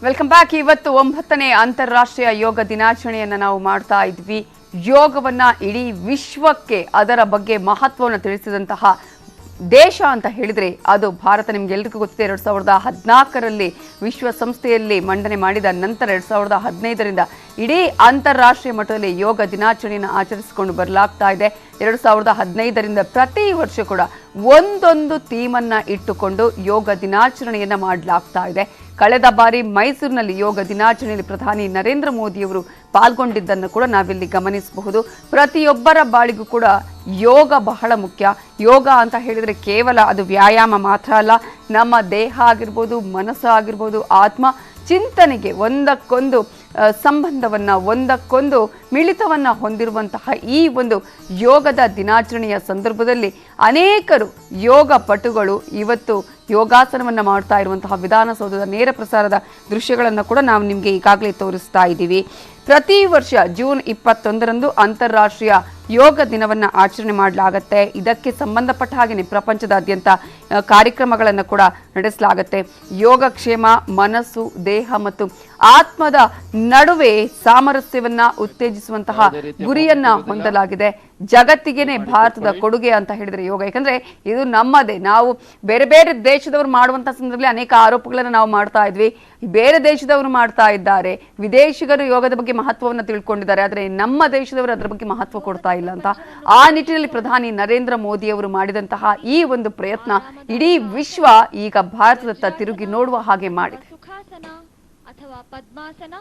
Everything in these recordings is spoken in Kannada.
Welcome back. ಇವತ್ತು 9ನೇ ಅಂತಾರಾಷ್ಟ್ರೀಯ ಯೋಗ ದಿನಾಚರಣೆಯನ್ನು ನಾವು ಮಾಡ್ತಾ ಇದ್ವಿ. ಯೋಗವನ್ನ ಇಡೀ ವಿಶ್ವಕ್ಕೆ ಅದರ ಬಗ್ಗೆ ಮಹತ್ವವನ್ನು ತಿಳಿಸಿದಂತಹ ದೇಶ ಅಂತ ಹೇಳಿದ್ರೆ ಅದು ಭಾರತ. ನಿಮ್ಗೆಲ್ಲರಿಗೂ ಗೊತ್ತಿದೆ, 2014ರಲ್ಲಿ ವಿಶ್ವಸಂಸ್ಥೆಯಲ್ಲಿ ಮಂಡನೆ ಮಾಡಿದ ನಂತರ 2015ರಿಂದ ಇಡೀ ಅಂತಾರಾಷ್ಟ್ರೀಯ ಮಟ್ಟದಲ್ಲಿ ಯೋಗ ದಿನಾಚರಣೆಯನ್ನು ಆಚರಿಸಿಕೊಂಡು ಬರಲಾಗ್ತಾ ಇದೆ. 2015ರಿಂದ ಪ್ರತಿ ವರ್ಷ ಕೂಡ ಒಂದೊಂದು ಥೀಮನ್ನ ಇಟ್ಟುಕೊಂಡು ಯೋಗ ದಿನಾಚರಣೆಯನ್ನ ಮಾಡಲಾಗ್ತಾ ಇದೆ. ಕಳೆದ ಬಾರಿ ಮೈಸೂರಿನಲ್ಲಿ ಯೋಗ ದಿನಾಚರಣೆಯಲ್ಲಿ ಪ್ರಧಾನಿ ನರೇಂದ್ರ ಮೋದಿಯವರು ಪಾಲ್ಗೊಂಡಿದ್ದನ್ನು ಕೂಡ ನಾವಿಲ್ಲಿ ಗಮನಿಸಬಹುದು. ಪ್ರತಿಯೊಬ್ಬರ ಬಾಳಿಗೂ ಕೂಡ ಯೋಗ ಬಹಳ ಮುಖ್ಯ. ಯೋಗ ಅಂತ ಹೇಳಿದರೆ ಕೇವಲ ಅದು ವ್ಯಾಯಾಮ ಮಾತ್ರ ಅಲ್ಲ, ನಮ್ಮ ದೇಹ ಆಗಿರ್ಬೋದು, ಮನಸ್ಸು ಆಗಿರ್ಬೋದು, ಆತ್ಮ ಚಿಂತನೆಗೆ ಒಂದಕ್ಕೊಂದು ಸಂಬಂಧವನ್ನ, ಒಂದಕ್ಕೊಂದು ಮಿಳಿತವನ್ನ ಹೊಂದಿರುವಂತಹ ಈ ಒಂದು ಯೋಗದ ದಿನಾಚರಣೆಯ ಸಂದರ್ಭದಲ್ಲಿ ಅನೇಕರು ಯೋಗ ಪಟುಗಳು ಇವತ್ತು ಯೋಗಾಸನವನ್ನ ಮಾಡ್ತಾ ಇರುವಂತಹ ವಿಧಾನಸೌಧದ ನೇರ ಪ್ರಸಾರದ ದೃಶ್ಯಗಳನ್ನು ಕೂಡ ನಾವು ನಿಮಗೆ ಈಗಾಗಲೇ ತೋರಿಸ್ತಾ ಇದ್ದೀವಿ. ಪ್ರತಿ ವರ್ಷ ಜೂನ್ 21ರಂದು ಅಂತಾರಾಷ್ಟ್ರೀಯ ಯೋಗ ದಿನವನ್ನು ಆಚರಣೆ ಮಾಡಲಾಗುತ್ತೆ. ಇದಕ್ಕೆ ಸಂಬಂಧಪಟ್ಟ ಹಾಗೆಯೇ ಪ್ರಪಂಚದಾದ್ಯಂತ ಕಾರ್ಯಕ್ರಮಗಳನ್ನು ಕೂಡ ನಡೆಸಲಾಗುತ್ತೆ. ಯೋಗಕ್ಷೇಮ, ಮನಸ್ಸು, ದೇಹ ಮತ್ತು ಆತ್ಮದ ನಡುವೆ ಸಾಮರಸ್ಯವನ್ನ ಉತ್ತೇಜಿಸುವಂತಹ ಗುರಿಯನ್ನ ಹೊಂದಲಾಗಿದೆ. ಜಗತ್ತಿಗೆನೆ ಭಾರತದ ಕೊಡುಗೆ ಅಂತ ಹೇಳಿದ್ರೆ ಯೋಗ. ಯಾಕಂದ್ರೆ ಇದು ನಮ್ಮದೇ. ನಾವು ಬೇರೆ ಬೇರೆ ದೇಶದವರು ಮಾಡುವಂತಹ ಸಂದರ್ಭದಲ್ಲಿ ಅನೇಕ ಆರೋಪಗಳನ್ನು ನಾವು ಮಾಡ್ತಾ ಇದ್ವಿ. ಬೇರೆ ದೇಶದವರು ಮಾಡ್ತಾ ಇದ್ದಾರೆ, ವಿದೇಶಿಗರು ಯೋಗದ ಬಗ್ಗೆ ಮಹತ್ವವನ್ನು ತಿಳ್ಕೊಂಡಿದ್ದಾರೆ, ಆದರೆ ನಮ್ಮ ದೇಶದವರು ಅದರ ಬಗ್ಗೆ ಮಹತ್ವ ಕೊಡ್ತಾ ಇಲ್ಲ ಅಂತ. ಆ ನಿಟ್ಟಿನಲ್ಲಿ ಪ್ರಧಾನಿ ನರೇಂದ್ರ ಮೋದಿ ಅವರು ಮಾಡಿದಂತಹ ಈ ಒಂದು ಪ್ರಯತ್ನ ಇಡೀ ವಿಶ್ವ ಈಗ ಭಾರತದತ್ತ ತಿರುಗಿ ನೋಡುವ ಹಾಗೆ ಮಾಡಿದೆ. ಅಥವಾ ಪದ್ಮಾಸನ.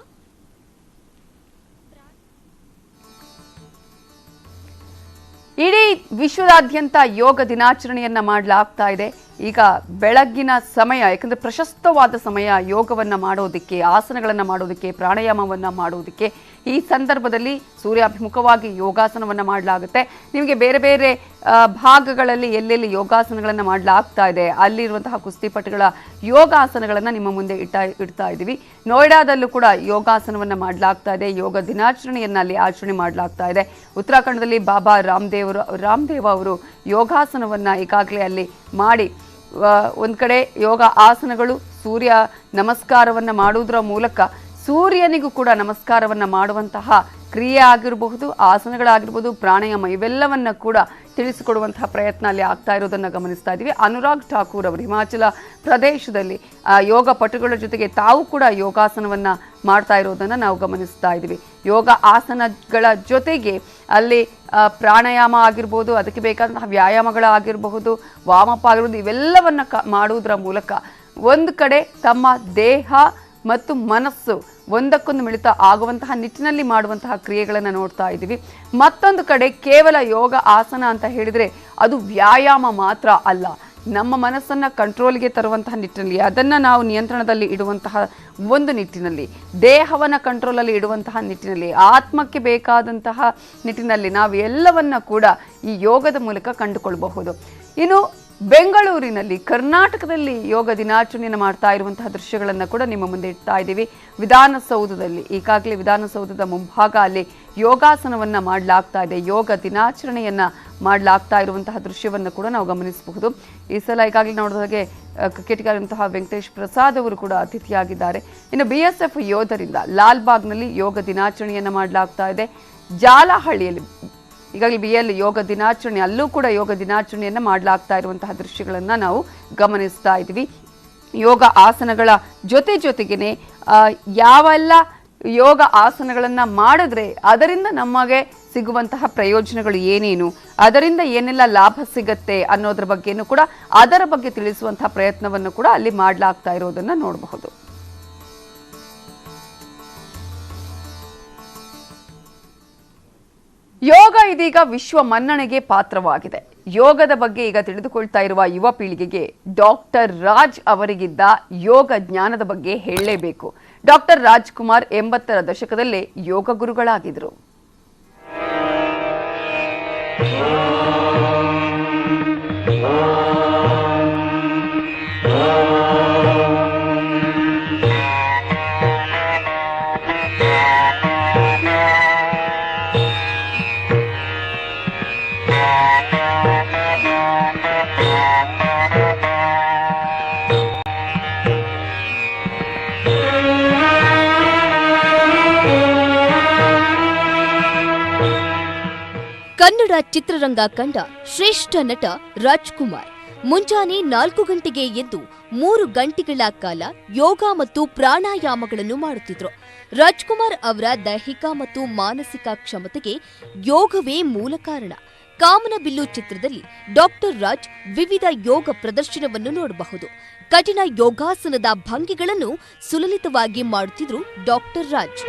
ಇಡೀ ವಿಶ್ವದಾದ್ಯಂತ ಯೋಗ ದಿನಾಚರಣೆಯನ್ನ ಮಾಡಲಾಗ್ತಾ ಇದೆ. ಈಗ ಬೆಳಗ್ಗಿನ ಸಮಯ, ಯಾಕಂದ್ರೆ ಪ್ರಶಸ್ತವಾದ ಸಮಯ ಯೋಗವನ್ನ ಮಾಡೋದಕ್ಕೆ, ಆಸನಗಳನ್ನ ಮಾಡೋದಕ್ಕೆ, ಪ್ರಾಣಾಯಾಮವನ್ನ ಮಾಡೋದಕ್ಕೆ. ಈ ಸಂದರ್ಭದಲ್ಲಿ ಸೂರ್ಯಾಭಿಮುಖವಾಗಿ ಯೋಗಾಸನವನ್ನ ಮಾಡಲಾಗುತ್ತೆ. ನಿಮಗೆ ಬೇರೆ ಬೇರೆ ಭಾಗಗಳಲ್ಲಿ ಎಲ್ಲೆಲ್ಲಿ ಯೋಗಾಸನಗಳನ್ನು ಮಾಡಲಾಗ್ತಾ ಇದೆ ಅಲ್ಲಿರುವಂತಹ ಕುಸ್ತಿಪಟುಗಳ ಯೋಗಾಸನಗಳನ್ನು ನಿಮ್ಮ ಮುಂದೆ ಇಡ್ತಾ ಇದ್ದೀವಿ. ನೋಯ್ಡಾದಲ್ಲೂ ಕೂಡ ಯೋಗಾಸನವನ್ನು ಮಾಡಲಾಗ್ತಾ ಇದೆ. ಯೋಗ ದಿನಾಚರಣೆಯನ್ನು ಅಲ್ಲಿ ಆಚರಣೆ ಮಾಡಲಾಗ್ತಾ ಇದೆ. ಉತ್ತರಾಖಂಡದಲ್ಲಿ ಬಾಬಾ ರಾಮದೇವ್ ಅವರು ಯೋಗಾಸನವನ್ನು ಈಗಾಗಲೇ ಅಲ್ಲಿ ಮಾಡಿ ಒಂದು ಕಡೆ ಯೋಗ ಆಸನಗಳು, ಸೂರ್ಯ ನಮಸ್ಕಾರವನ್ನು ಮಾಡುವುದರ ಮೂಲಕ ಸೂರ್ಯನಿಗೂ ಕೂಡ ನಮಸ್ಕಾರವನ್ನು ಮಾಡುವಂತಹ ಕ್ರಿಯೆ ಆಗಿರಬಹುದು, ಆಸನಗಳಾಗಿರ್ಬೋದು, ಪ್ರಾಣಾಯಾಮ ಇವೆಲ್ಲವನ್ನ ಕೂಡ ತಿಳಿಸಿಕೊಡುವಂತಹ ಪ್ರಯತ್ನ ಅಲ್ಲಿ ಆಗ್ತಾ ಇರೋದನ್ನು ಗಮನಿಸ್ತಾ ಇದ್ದೀವಿ. ಅನುರಾಗ್ ಠಾಕೂರ್ ಅವರು ಹಿಮಾಚಲ ಪ್ರದೇಶದಲ್ಲಿ ಯೋಗ ಪಟುಗಳ ಜೊತೆಗೆ ತಾವು ಕೂಡ ಯೋಗಾಸನವನ್ನ ಮಾಡ್ತಾ ಇರೋದನ್ನು ನಾವು ಗಮನಿಸ್ತಾ ಇದ್ದೀವಿ. ಯೋಗ ಆಸನಗಳ ಜೊತೆಗೆ ಅಲ್ಲಿ ಪ್ರಾಣಾಯಾಮ ಆಗಿರ್ಬೋದು, ಅದಕ್ಕೆ ಬೇಕಾದಂತಹ ವ್ಯಾಯಾಮಗಳಾಗಿರಬಹುದು, ವಾಮಪ್ ಆಗಿರ್ಬೋದು, ಇವೆಲ್ಲವನ್ನ ಮಾಡುವುದರ ಮೂಲಕ ಒಂದು ಕಡೆ ತಮ್ಮ ದೇಹ ಮತ್ತು ಮನಸ್ಸು ಒಂದಕ್ಕೊಂದು ಮಿಳಿತ ಆಗುವಂತಹ ನಿಟ್ಟಿನಲ್ಲಿ ಮಾಡುವಂತಹ ಕ್ರಿಯೆಗಳನ್ನು ನೋಡ್ತಾ ಇದ್ದೀವಿ. ಮತ್ತೊಂದು ಕಡೆ ಕೇವಲ ಯೋಗ ಆಸನ ಅಂತ ಹೇಳಿದರೆ ಅದು ವ್ಯಾಯಾಮ ಮಾತ್ರ ಅಲ್ಲ, ನಮ್ಮ ಮನಸ್ಸನ್ನು ಕಂಟ್ರೋಲ್ಗೆ ತರುವಂತಹ ನಿಟ್ಟಿನಲ್ಲಿ, ಅದನ್ನು ನಾವು ನಿಯಂತ್ರಣದಲ್ಲಿ ಇಡುವಂತಹ ಒಂದು ನಿಟ್ಟಿನಲ್ಲಿ, ದೇಹವನ್ನು ಕಂಟ್ರೋಲಲ್ಲಿ ಇಡುವಂತಹ ನಿಟ್ಟಿನಲ್ಲಿ, ಆತ್ಮಕ್ಕೆ ಬೇಕಾದಂತಹ ನಿಟ್ಟಿನಲ್ಲಿ ನಾವು ಎಲ್ಲವನ್ನ ಕೂಡ ಈ ಯೋಗದ ಮೂಲಕ ಕಂಡುಕೊಳ್ಳಬಹುದು. ಇನ್ನು ಬೆಂಗಳೂರಿನಲ್ಲಿ, ಕರ್ನಾಟಕದಲ್ಲಿ ಯೋಗ ದಿನಾಚರಣೆಯನ್ನು ಮಾಡ್ತಾ ಇರುವಂತಹ ದೃಶ್ಯಗಳನ್ನು ಕೂಡ ನಿಮ್ಮ ಮುಂದೆ ಇಡ್ತಾ ಇದ್ದೀವಿ. ವಿಧಾನಸೌಧದಲ್ಲಿ ಈಗಾಗಲೇ ವಿಧಾನಸೌಧದ ಮುಂಭಾಗ ಅಲ್ಲಿ ಯೋಗಾಸನವನ್ನು ಮಾಡಲಾಗ್ತಾ ಇದೆ. ಯೋಗ ದಿನಾಚರಣೆಯನ್ನ ಮಾಡಲಾಗ್ತಾ ಇರುವಂತಹ ದೃಶ್ಯವನ್ನು ಕೂಡ ನಾವು ಗಮನಿಸಬಹುದು. ಈ ಸಲ ಈಗಾಗಲೇ ನೋಡಿದ ಹಾಗೆ ಕ್ರಿಕೆಟಿಗರಂತಹ ವೆಂಕಟೇಶ್ ಪ್ರಸಾದ್ ಅವರು ಕೂಡ ಅತಿಥಿಯಾಗಿದ್ದಾರೆ. ಇನ್ನು BSF ಯೋಧರಿಂದ ಲಾಲ್ಬಾಗ್ನಲ್ಲಿ ಯೋಗ ದಿನಾಚರಣೆಯನ್ನು ಮಾಡಲಾಗ್ತಾ ಇದೆ. ಜಾಲಹಳ್ಳಿಯಲ್ಲಿ ಈಗಾಗಲೇ BL ಯೋಗ ದಿನಾಚರಣೆ, ಅಲ್ಲೂ ಕೂಡ ಯೋಗ ದಿನಾಚರಣೆಯನ್ನು ಮಾಡಲಾಗ್ತಾ ಇರುವಂತಹ ದೃಶ್ಯಗಳನ್ನು ನಾವು ಗಮನಿಸ್ತಾ ಇದ್ದೀವಿ. ಯೋಗ ಆಸನಗಳ ಜೊತೆಗೇನೆ ಯಾವೆಲ್ಲ ಯೋಗ ಆಸನಗಳನ್ನು ಮಾಡಿದ್ರೆ ಅದರಿಂದ ನಮಗೆ ಸಿಗುವಂತಹ ಪ್ರಯೋಜನಗಳು ಏನೇನು, ಅದರಿಂದ ಏನೆಲ್ಲ ಲಾಭ ಸಿಗತ್ತೆ ಅನ್ನೋದ್ರ ಬಗ್ಗೆನೂ ಕೂಡ ಅದರ ಬಗ್ಗೆ ತಿಳಿಸುವಂತಹ ಪ್ರಯತ್ನವನ್ನು ಕೂಡ ಅಲ್ಲಿ ಮಾಡಲಾಗ್ತಾ ಇರೋದನ್ನು ನೋಡಬಹುದು. ಯೋಗ ಇದೀಗ ವಿಶ್ವ ಮನ್ನಣೆಗೆ ಪಾತ್ರವಾಗಿದೆ. ಯೋಗದ ಬಗ್ಗೆ ಈಗ ತಿಳಿದುಕೊಳ್ತಾ ಇರುವ ಯುವ ಪೀಳಿಗೆಗೆ ಡಾಕ್ಟರ್ ರಾಜ್ ಅವರಿಗಿದ್ದ ಯೋಗ ಜ್ಞಾನದ ಬಗ್ಗೆ ಹೇಳಲೇಬೇಕು. ಡಾಕ್ಟರ್ ರಾಜ್ಕುಮಾರ್ 80ರ ದಶಕದಲ್ಲೇ ಯೋಗ ಗುರುಗಳಾಗಿದ್ರು. ಕನ್ನಡ ಚಿತ್ರರಂಗ ಕಂಡ ಶ್ರೇಷ್ಠ ನಟ ರಾಜ್ಕುಮಾರ್ ಮುಂಜಾನೆ 4 ಗಂಟೆಗೆ ಎದ್ದು 3 ಗಂಟೆಗಳ ಕಾಲ ಯೋಗ ಮತ್ತು ಪ್ರಾಣಾಯಾಮಗಳನ್ನು ಮಾಡುತ್ತಿದ್ರು. ರಾಜ್ಕುಮಾರ್ ಅವರ ದೈಹಿಕ ಮತ್ತು ಮಾನಸಿಕ ಕ್ಷಮತೆಗೆ ಯೋಗವೇ ಮೂಲ ಕಾರಣ. ಕಾಮನಬಿಲ್ಲು ಚಿತ್ರದಲ್ಲಿ ಡಾಕ್ಟರ್ ರಾಜ್ ವಿವಿಧ ಯೋಗ ಪ್ರದರ್ಶನವನ್ನು ನೋಡಬಹುದು. ಕಠಿಣ ಯೋಗಾಸನದ ಭಂಗಿಗಳನ್ನು ಸುಲಲಿತವಾಗಿ ಮಾಡುತ್ತಿದ್ರು ಡಾಕ್ಟರ್ ರಾಜ್.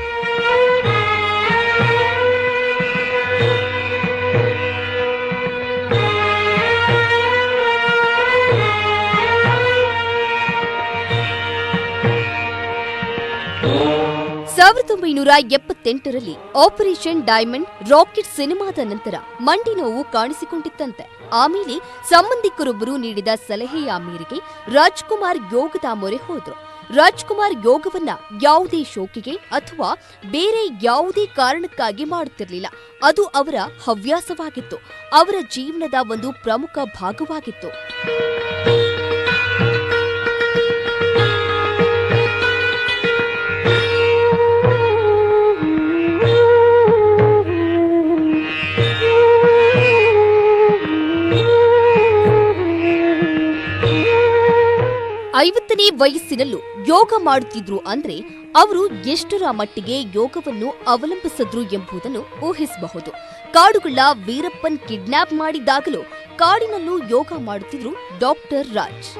ಸಾವಿರದ 1978ರಲ್ಲಿ ಆಪರೇಷನ್ ಡೈಮಂಡ್ ರಾಕೆಟ್ ಸಿನಿಮಾದ ನಂತರ ಮಂಡಿ ನೋವು ಕಾಣಿಸಿಕೊಂಡಿತ್ತಂತೆ. ಆಮೇಲೆ ಸಂಬಂಧಿಕರೊಬ್ಬರು ನೀಡಿದ ಸಲಹೆಯ ಮೇರೆಗೆ ರಾಜ್ಕುಮಾರ್ ಯೋಗದ ಮೊರೆ ಹೋದ್ರು. ರಾಜ್ಕುಮಾರ್ ಯೋಗವನ್ನ ಯಾವುದೇ ಶೋಕಿಗೆ ಅಥವಾ ಬೇರೆ ಯಾವುದೇ ಕಾರಣಕ್ಕಾಗಿ ಮಾಡುತ್ತಿರಲಿಲ್ಲ. ಅದು ಅವರ ಹವ್ಯಾಸವಾಗಿತ್ತು, ಅವರ ಜೀವನದ ಒಂದು ಪ್ರಮುಖ ಭಾಗವಾಗಿತ್ತು. ಐವತ್ತನೇ ವಯಸ್ಸಿನಲ್ಲೂ ಯೋಗ ಮಾಡುತ್ತಿದ್ರು ಅಂದ್ರೆ ಅವರು ಎಷ್ಟರ ಮಟ್ಟಿಗೆ ಯೋಗವನ್ನು ಅವಲಂಬಿಸಿದ್ರು ಎಂಬುದನ್ನು ಊಹಿಸಬಹುದು. ಕಾಡುಗಳ ವೀರಪ್ಪನ್ ಕಿಡ್ನಾಪ್ ಮಾಡಿದಾಗಲೂ ಕಾಡಿನಲ್ಲೂ ಯೋಗ ಮಾಡುತ್ತಿದ್ರು ಡಾಕ್ಟರ್ ರಾಜ್.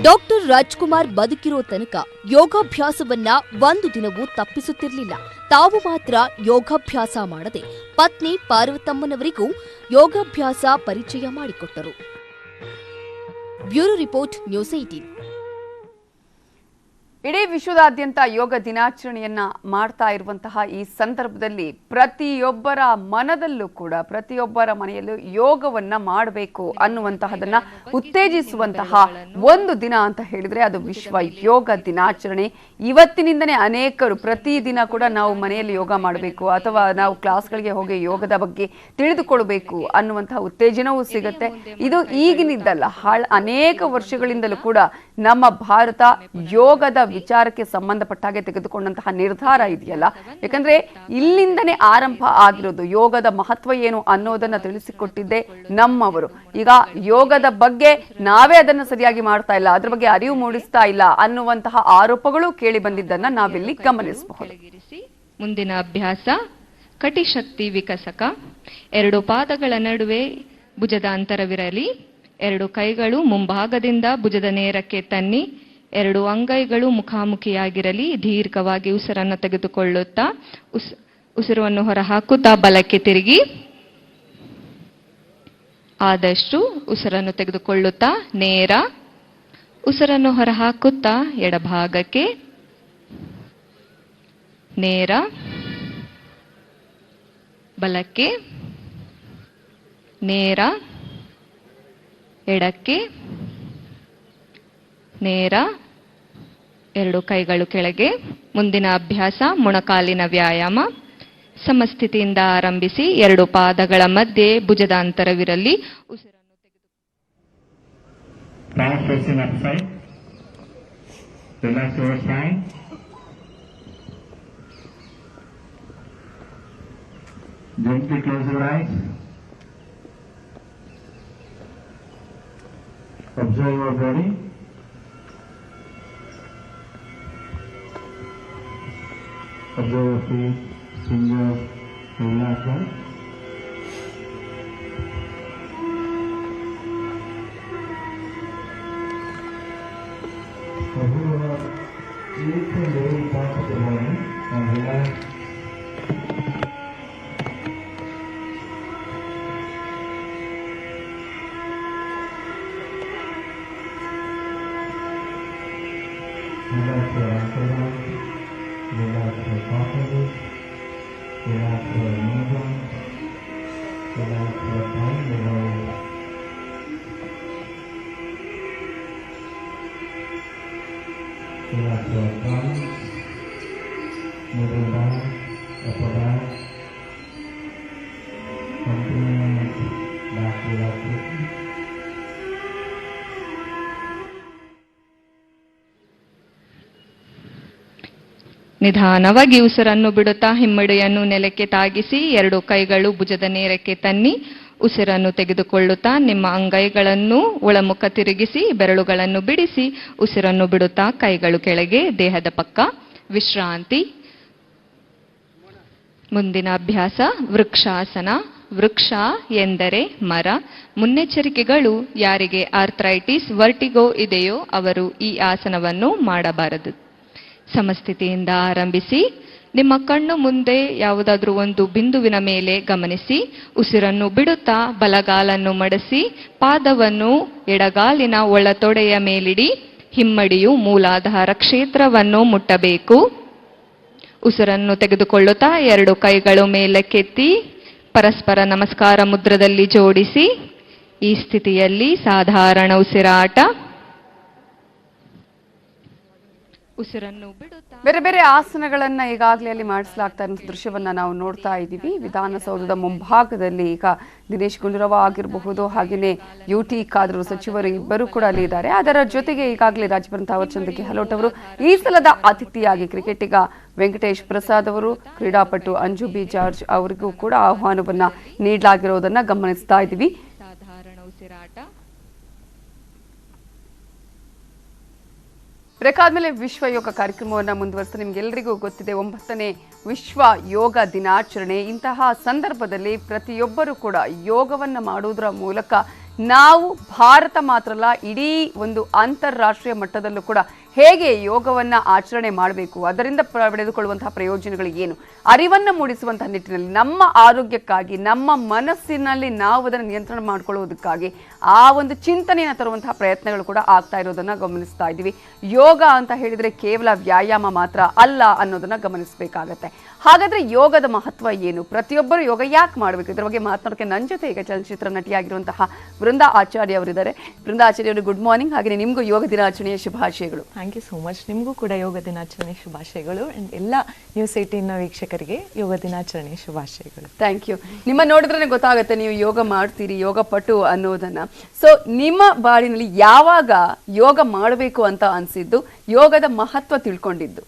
ಡಾಕ್ಟರ್ ರಾಜ್ಕುಮಾರ್ ಬದುಕಿರೋ ತನಕ ಯೋಗಾಭ್ಯಾಸವನ್ನ ಒಂದು ದಿನವೂ ತಪ್ಪಿಸುತ್ತಿರಲಿಲ್ಲ. ತಾವು ಮಾತ್ರ ಯೋಗಾಭ್ಯಾಸ ಮಾಡದೆ ಪತ್ನಿ ಪಾರ್ವತಮ್ಮನವರಿಗೂ ಯೋಗಾಭ್ಯಾಸ ಪರಿಚಯ ಮಾಡಿಕೊಟ್ಟರು. Bureau report, news 18. ಇಡೀ ವಿಶ್ವದಾದ್ಯಂತ ಯೋಗ ದಿನಾಚರಣೆಯನ್ನ ಮಾಡ್ತಾ ಇರುವಂತಹ ಈ ಸಂದರ್ಭದಲ್ಲಿ ಪ್ರತಿಯೊಬ್ಬರ ಮನದಲ್ಲೂ ಕೂಡ, ಪ್ರತಿಯೊಬ್ಬರ ಮನೆಯಲ್ಲೂ ಯೋಗವನ್ನ ಮಾಡಬೇಕು ಅನ್ನುವಂತಹದನ್ನ ಉತ್ತೇಜಿಸುವಂತಹ ಒಂದು ದಿನ ಅಂತ ಹೇಳಿದ್ರೆ ಅದು ವಿಶ್ವ ಯೋಗ ದಿನಾಚರಣೆ. ಇವತ್ತಿನಿಂದನೇ ಅನೇಕರು ಪ್ರತಿದಿನ ಕೂಡ ನಾವು ಮನೆಯಲ್ಲಿ ಯೋಗ ಮಾಡಬೇಕು ಅಥವಾ ನಾವು ಕ್ಲಾಸ್ಗಳಿಗೆ ಹೋಗಿ ಯೋಗದ ಬಗ್ಗೆ ತಿಳಿದುಕೊಳ್ಬೇಕು ಅನ್ನುವಂತಹ ಉತ್ತೇಜನವೂ ಸಿಗುತ್ತೆ. ಇದು ಈಗಿನಿದ್ದಲ್ಲ, ಅನೇಕ ವರ್ಷಗಳಿಂದಲೂ ಕೂಡ ನಮ್ಮ ಭಾರತ ಯೋಗದ ವಿಚಾರಕ್ಕೆ ಸಂಬಂಧಪಟ್ಟ ಹಾಗೆ ತೆಗೆದುಕೊಂಡಂತಹ ನಿರ್ಧಾರ ಇದೆಯಲ್ಲ, ಯಾಕಂದ್ರೆ ಇಲ್ಲಿಂದನೇ ಆರಂಭ ಆಗಿರೋದು. ಯೋಗದ ಮಹತ್ವ ಏನು ಅನ್ನೋದನ್ನ ತಿಳಿಸಿಕೊಟ್ಟಿದ್ದೆ ನಮ್ಮವರು. ಈಗ ಯೋಗದ ಬಗ್ಗೆ ನಾವೇ ಅದನ್ನ ಸರಿಯಾಗಿ ಮಾಡ್ತಾ ಇಲ್ಲ, ಅದ್ರ ಬಗ್ಗೆ ಅರಿವು ಮೂಡಿಸ್ತಾ ಇಲ್ಲ ಅನ್ನುವಂತಹ ಆರೋಪಗಳು ಕೇಳಿ ಬಂದಿದ್ದನ್ನ ನಾವಿಲ್ಲಿ ಗಮನಿಸಬಹುದು. ಮುಂದಿನ ಅಭ್ಯಾಸ ಕಟಿಶಕ್ತಿ ವಿಕಸಕ. 2 ಪಾದಗಳ ನಡುವೆ ಭುಜದ ಅಂತರವಿರಲಿ. 2 ಕೈಗಳು ಮುಂಭಾಗದಿಂದ ಭುಜದ ನೇರಕ್ಕೆ ತನ್ನಿ. 2 ಅಂಗೈಗಳು ಮುಖಾಮುಖಿಯಾಗಿರಲಿ. ದೀರ್ಘವಾಗಿ ಉಸಿರನ್ನು ತೆಗೆದುಕೊಳ್ಳುತ್ತಾ ಉಸಿರನ್ನು ಹೊರಹಾಕುತ್ತಾ ಬಲಕ್ಕೆ ತಿರುಗಿ. ಆದಷ್ಟು ಉಸಿರನ್ನು ತೆಗೆದುಕೊಳ್ಳುತ್ತಾ ನೇರ. ಉಸಿರನ್ನು ಹೊರಹಾಕುತ್ತಾ ಎಡಭಾಗಕ್ಕೆ ನೇರ, ಬಲಕ್ಕೆ ನೇರ, ಎಡಕ್ಕೆ ನೇರ, 2 ಕೈಗಳು ಕೆಳಗೆ. ಮುಂದಿನ ಅಭ್ಯಾಸ ಮೊಣಕಾಲಿನ ವ್ಯಾಯಾಮ. ಸಮಸ್ಥಿತಿಯಿಂದ ಆರಂಭಿಸಿ 2 ಪಾದಗಳ ಮಧ್ಯೆ ಭುಜದ ಅಂತರವಿರಲಿ. ಉಸಿರನ್ನು Gently close your eyes. Observe your body. Observe your feet, fingers, relax them. Observe your each and every part of the body and relax. Relax your ankle, relax your pelvis, relax your knee joint, relax your thigh below, relax your thumbs, middle back, upper back, complete back relaxation. ನಿಧಾನವಾಗಿ ಉಸಿರನ್ನು ಬಿಡುತ್ತಾ ಹಿಮ್ಮಡಿಯನ್ನು ನೆಲಕ್ಕೆ ತಾಗಿಸಿ 2 ಕೈಗಳು ಭುಜದ ನೇರಕ್ಕೆ ತನ್ನಿ ಉಸಿರನ್ನು ತೆಗೆದುಕೊಳ್ಳುತ್ತಾ ನಿಮ್ಮ ಅಂಗೈಗಳನ್ನು ಒಳಮುಖ ತಿರುಗಿಸಿ ಬೆರಳುಗಳನ್ನು ಬಿಡಿಸಿ ಉಸಿರನ್ನು ಬಿಡುತ್ತಾ ಕೈಗಳು ಕೆಳಗೆ ದೇಹದ ಪಕ್ಕ ವಿಶ್ರಾಂತಿ. ಮುಂದಿನ ಅಭ್ಯಾಸ ವೃಕ್ಷಾಸನ. ವೃಕ್ಷ ಎಂದರೆ ಮರ. ಮುನ್ನೆಚ್ಚರಿಕೆಗಳು: ಯಾರಿಗೆ ಆರ್ಥ್ರೈಟಿಸ್, ವರ್ಟಿಗೋ ಇದೆಯೋ ಅವರು ಈ ಆಸನವನ್ನು ಮಾಡಬಾರದು. ಸಮಸ್ಥಿತಿಯಿಂದ ಆರಂಭಿಸಿ ನಿಮ್ಮ ಕಣ್ಣು ಮುಂದೆ ಯಾವುದಾದ್ರೂ ಒಂದು ಬಿಂದುವಿನ ಮೇಲೆ ಗಮನಿಸಿ. ಉಸಿರನ್ನು ಬಿಡುತ್ತಾ ಬಲಗಾಲನ್ನು ಮಡಸಿ ಪಾದವನ್ನು ಎಡಗಾಲಿನ ಒಳತೊಡೆಯ ಮೇಲಿಡಿ. ಹಿಮ್ಮಡಿಯು ಮೂಲಾಧಾರ ಕ್ಷೇತ್ರವನ್ನು ಮುಟ್ಟಬೇಕು. ಉಸಿರನ್ನು ತೆಗೆದುಕೊಳ್ಳುತ್ತಾ 2 ಕೈಗಳು ಮೇಲಕ್ಕೆತ್ತಿ ಪರಸ್ಪರ ನಮಸ್ಕಾರ ಮುದ್ರದಲ್ಲಿ ಜೋಡಿಸಿ. ಈ ಸ್ಥಿತಿಯಲ್ಲಿ ಸಾಧಾರಣ ಉಸಿರಾಟ. ಉಸಿರನ್ನು ಬಿಡುತ್ತಾ ಬೇರೆ ಬೇರೆ ಆಸನಗಳನ್ನ ಈಗಾಗಲೇ ಅಲ್ಲಿ ಮಾಡಿಸಲಾಗ್ತಾ ಇರೋ ದೃಶ್ಯವನ್ನ ನಾವು ನೋಡ್ತಾ ಇದ್ದೀವಿ. ವಿಧಾನಸೌಧದ ಮುಂಭಾಗದಲ್ಲಿ ಈಗ ದಿನೇಶ್ ಗುಂಡೂರಾವ್ ಆಗಿರಬಹುದು, ಹಾಗೆಯೇ UT ಖಾದರ್ ಸಚಿವರು ಇಬ್ಬರು ಕೂಡ ಅಲ್ಲಿ ಇದ್ದಾರೆ. ಅದರ ಜೊತೆಗೆ ಈಗಾಗಲೇ ರಾಜ್ಯಪಾಲ ತಾವರ್ಚಂದ್ ಗೆಹ್ಲೋಟ್ ಅವರು ಈ ಸಲದ ಅತಿಥಿಯಾಗಿ ಕ್ರಿಕೆಟಿಗ ವೆಂಕಟೇಶ್ ಪ್ರಸಾದ್ ಅವರು, ಕ್ರೀಡಾಪಟು ಅಂಜು ಬಿ ಜಾರ್ಜ್ ಅವರಿಗೂ ಕೂಡ ಆಹ್ವಾನವನ್ನ ನೀಡಲಾಗಿರೋದನ್ನ ಗಮನಿಸ್ತಾ ಇದ್ದೀವಿ. ಸಾಧಾರಣ ಉಸಿರಾಟ. ಬೇಕಾದ್ಮೇಲೆ ವಿಶ್ವ ಯೋಗ ಕಾರ್ಯಕ್ರಮವನ್ನು ಮುಂದುವರಿಸ್ತಾ ನಿಮ್ಗೆಲ್ಲರಿಗೂ ಗೊತ್ತಿದೆ 9ನೇ ವಿಶ್ವ ಯೋಗ ದಿನಾಚರಣೆ. ಇಂತಹ ಸಂದರ್ಭದಲ್ಲಿ ಪ್ರತಿಯೊಬ್ಬರು ಕೂಡ ಯೋಗವನ್ನು ಮಾಡುವುದರ ಮೂಲಕ ನಾವು ಭಾರತ ಮಾತ್ರ ಅಲ್ಲ, ಇಡೀ ಒಂದು ಅಂತಾರಾಷ್ಟ್ರೀಯ ಮಟ್ಟದಲ್ಲೂ ಕೂಡ ಹೇಗೆ ಯೋಗವನ್ನು ಆಚರಣೆ ಮಾಡಬೇಕು, ಅದರಿಂದ ಪಡೆದುಕೊಳ್ಳುವಂತಹ ಪ್ರಯೋಜನಗಳು ಏನು, ಅರಿವನ್ನು ಮೂಡಿಸುವಂತಹ ನಿಟ್ಟಿನಲ್ಲಿ ನಮ್ಮ ಆರೋಗ್ಯಕ್ಕಾಗಿ, ನಮ್ಮ ಮನಸ್ಸಿನಲ್ಲಿ ನಾವು ಅದನ್ನು ನಿಯಂತ್ರಣ ಮಾಡಿಕೊಳ್ಳುವುದಕ್ಕಾಗಿ ಆ ಒಂದು ಚಿಂತನೆಯನ್ನು ತರುವಂತಹ ಪ್ರಯತ್ನಗಳು ಕೂಡ ಆಗ್ತಾ ಇರೋದನ್ನ ಗಮನಿಸ್ತಾ ಇದ್ದೀವಿ. ಯೋಗ ಅಂತ ಹೇಳಿದ್ರೆ ಕೇವಲ ವ್ಯಾಯಾಮ ಮಾತ್ರ ಅಲ್ಲ ಅನ್ನೋದನ್ನ ಗಮನಿಸಬೇಕಾಗತ್ತೆ. ಹಾಗಾದ್ರೆ ಯೋಗದ ಮಹತ್ವ ಏನು, ಪ್ರತಿಯೊಬ್ಬರು ಯೋಗ ಯಾಕೆ ಮಾಡಬೇಕು, ಇದ್ರ ಬಗ್ಗೆ ಮಾತನಾಡೋಕೆ ನನ್ನ ಜೊತೆ ಈಗ ಚಲನಚಿತ್ರ ನಟಿಯಾಗಿರುವಂತಹ ವೃಂದಾ ಆಚಾರ್ಯ ಅವರಿದ್ದಾರೆ. ವೃಂದಾ ಆಚಾರ್ಯ ಅವರು ಗುಡ್ ಮಾರ್ನಿಂಗ್. ಹಾಗೆ ನಿಮಗೂ ಯೋಗ ದಿನಾಚರಣೆಯ ಶುಭಾಶಯಗಳು. Thank you so much. ನಿಮಗೂ ಕೂಡ ಯೋಗ ದಿನಾಚರಣೆ ಶುಭಾಶಯಗಳು. ಅಂಡ್ ಎಲ್ಲ ನ್ಯೂಸ್ 18 ವೀಕ್ಷಕರಿಗೆ ಯೋಗ ದಿನಾಚರಣೆ ಶುಭಾಶಯಗಳು. Thank you. ನಿಮ್ಮ ನೋಡಿದ್ರೆ ಗೊತ್ತಾಗುತ್ತೆ ನೀವು ಯೋಗ ಮಾಡ್ತೀರಿ, ಯೋಗ ಪಟು ಅನ್ನೋದನ್ನ. ಸೊ ನಿಮ್ಮ ಬಾಳಿನಲ್ಲಿ ಯಾವಾಗ ಯೋಗ ಮಾಡಬೇಕು ಅಂತ ಅನ್ಸಿದ್ದು, ಯೋಗದ ಮಹತ್ವ ತಿಳ್ಕೊಂಡಿದ್ದು?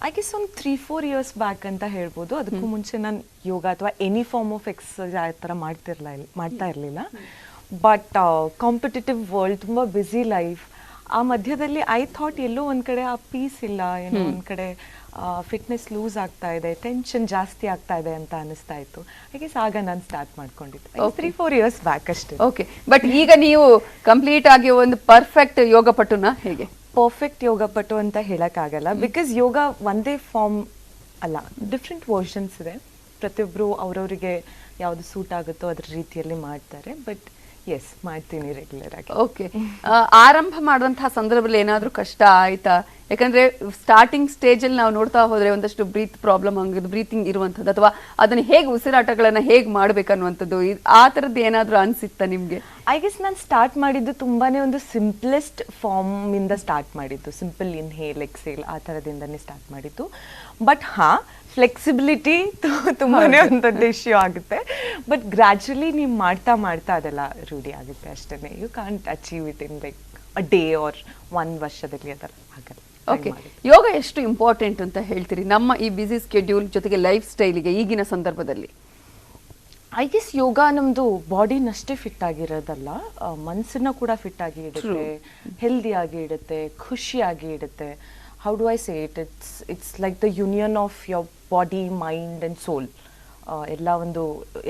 ಐ ಗೆಸ್ ಒಂದು 3-4 ಇಯರ್ಸ್ ಬ್ಯಾಕ್ ಅಂತ ಹೇಳ್ಬೋದು. ಅದಕ್ಕೂ ಮುಂಚೆ ನಾನು ಯೋಗ ಅಥವಾ ಎನಿ ಫಾರ್ಮ್ ಆಫ್ ಎಕ್ಸಸೈಸ್ ಆ ಥರ ಮಾಡ್ತಾ ಇರಲಿಲ್ಲ. ಬಟ್ ಕಾಂಪಿಟೇಟಿವ್ ವರ್ಲ್ಡ್, ತುಂಬ ಬ್ಯುಸಿ ಲೈಫ್, ಆ ಮಧ್ಯದಲ್ಲಿ ಐ ಥಾಟ್ ಎಲ್ಲೋ ಒಂದು ಕಡೆ ಆ ಪೀಸ್ ಇಲ್ಲ, ಏನೋ ಒಂದು ಕಡೆ ಫಿಟ್ನೆಸ್ ಲೂಸ್ ಆಗ್ತಾ ಇದೆ, ಟೆನ್ಷನ್ ಜಾಸ್ತಿ ಆಗ್ತಾ ಇದೆ ಅಂತ ಅನಿಸ್ತಾ ಇತ್ತು. ಐ ಗೆಸ್ ಆಗ ನಾನು ಸ್ಟಾರ್ಟ್ ಮಾಡ್ಕೊಂಡಿದ್ದು 3-4 ಇಯರ್ಸ್ ಬ್ಯಾಕ್ ಅಷ್ಟೇ. ಓಕೆ, ಬಟ್ ಈಗ ನೀವು ಕಂಪ್ಲೀಟ್ ಆಗಿ ಒಂದು ಪರ್ಫೆಕ್ಟ್ ಯೋಗ ಪಟುನ ಹೇಗೆ? ಪರ್ಫೆಕ್ಟ್ ಯೋಗ ಪಟು ಅಂತ ಹೇಳೋಕ್ಕಾಗಲ್ಲ. ಬಿಕಾಸ್ ಯೋಗ ಒಂದೇ ಫಾರ್ಮ್ ಅಲ್ಲ, ಡಿಫ್ರೆಂಟ್ ವರ್ಷನ್ಸ್ ಇದೆ. ಪ್ರತಿಯೊಬ್ಬರು ಅವ್ರವರಿಗೆ ಯಾವುದು ಸೂಟ್ ಆಗುತ್ತೋ ಅದ್ರ ರೀತಿಯಲ್ಲಿ ಮಾಡ್ತಾರೆ. ಬಟ್ ಎಸ್, ಮಾಡ್ತೀನಿ ರೆಗ್ಯುಲರ್ ಆಗಿ. ಓಕೆ, ಆರಂಭ ಮಾಡುವಂತಹ ಸಂದರ್ಭದಲ್ಲಿ ಏನಾದರೂ ಕಷ್ಟ ಆಯ್ತಾ? ಯಾಕಂದ್ರೆ ಸ್ಟಾರ್ಟಿಂಗ್ ಸ್ಟೇಜಲ್ಲಿ ನಾವು ನೋಡ್ತಾ ಹೋದ್ರೆ ಒಂದಷ್ಟು ಬ್ರೀತಿಂಗ್ ಇರುವಂಥದ್ದು, ಅಥವಾ ಅದನ್ನ ಹೇಗೆ ಉಸಿರಾಟಗಳನ್ನ ಹೇಗೆ ಮಾಡ್ಬೇಕನ್ನುವಂಥದ್ದು, ಆ ಥರದ್ದು ಏನಾದರೂ ಅನ್ಸಿತ್ತಾ ನಿಮ್ಗೆ? ಐ ಗೆಸ್ ನಾನು ಸ್ಟಾರ್ಟ್ ಮಾಡಿದ್ದು ತುಂಬಾನೇ ಒಂದು ಸಿಂಪ್ಲೆಸ್ಟ್ ಫಾರ್ಮ್ ಇಂದ ಸ್ಟಾರ್ಟ್ ಮಾಡಿದ್ದು. ಸಿಂಪಲ್ ಇನ್ಹೇಲ್ ಎಕ್ಸೇಲ್ ಆ ಥರದಿಂದನೇ ಸ್ಟಾರ್ಟ್ ಮಾಡಿದ್ದು. ಬಟ್ ಫ್ಲೆಕ್ಸಿಬಿಲಿಟಿ ತುಂಬಾನೇ ಒಂದೊಂದು ಇಶ್ಯೂ ಆಗುತ್ತೆ. ಬಟ್ ಗ್ರ್ಯಾಜುಲಿ ನೀವು ಮಾಡ್ತಾ ಮಾಡ್ತಾ ಅದೆಲ್ಲ ರೂಢಿ ಆಗುತ್ತೆ ಅಷ್ಟೇ. You can't achieve it in like a day or 1 ವರ್ಷದಲ್ಲಿ ಅದರ ಆಗಲ್ಲ. ಓಕೆ, ಯೋಗ ಎಷ್ಟು ಇಂಪಾರ್ಟೆಂಟ್ ಅಂತ ಹೇಳ್ತೀರಿ ನಮ್ಮ ಈ ಬಿಸಿ ಸ್ಕೆಡ್ಯೂಲ್ ಜೊತೆಗೆ ಲೈಫ್ ಸ್ಟೈಲಿಗೆ ಈಗಿನ ಸಂದರ್ಭದಲ್ಲಿ? ಐ ಗೆಸ್ ಯೋಗ ನಮ್ದು ಬಾಡಿನಷ್ಟೇ ಫಿಟ್ ಆಗಿರೋದಲ್ಲ, ಮನಸ್ಸನ್ನ ಕೂಡ ಫಿಟ್ ಆಗಿ ಇಡುತ್ತೆ, ಹೆಲ್ದಿ ಆಗಿ ಇಡುತ್ತೆ, ಖುಷಿಯಾಗಿ ಇಡುತ್ತೆ. How do I say it, it's like the union of your body, mind and soul.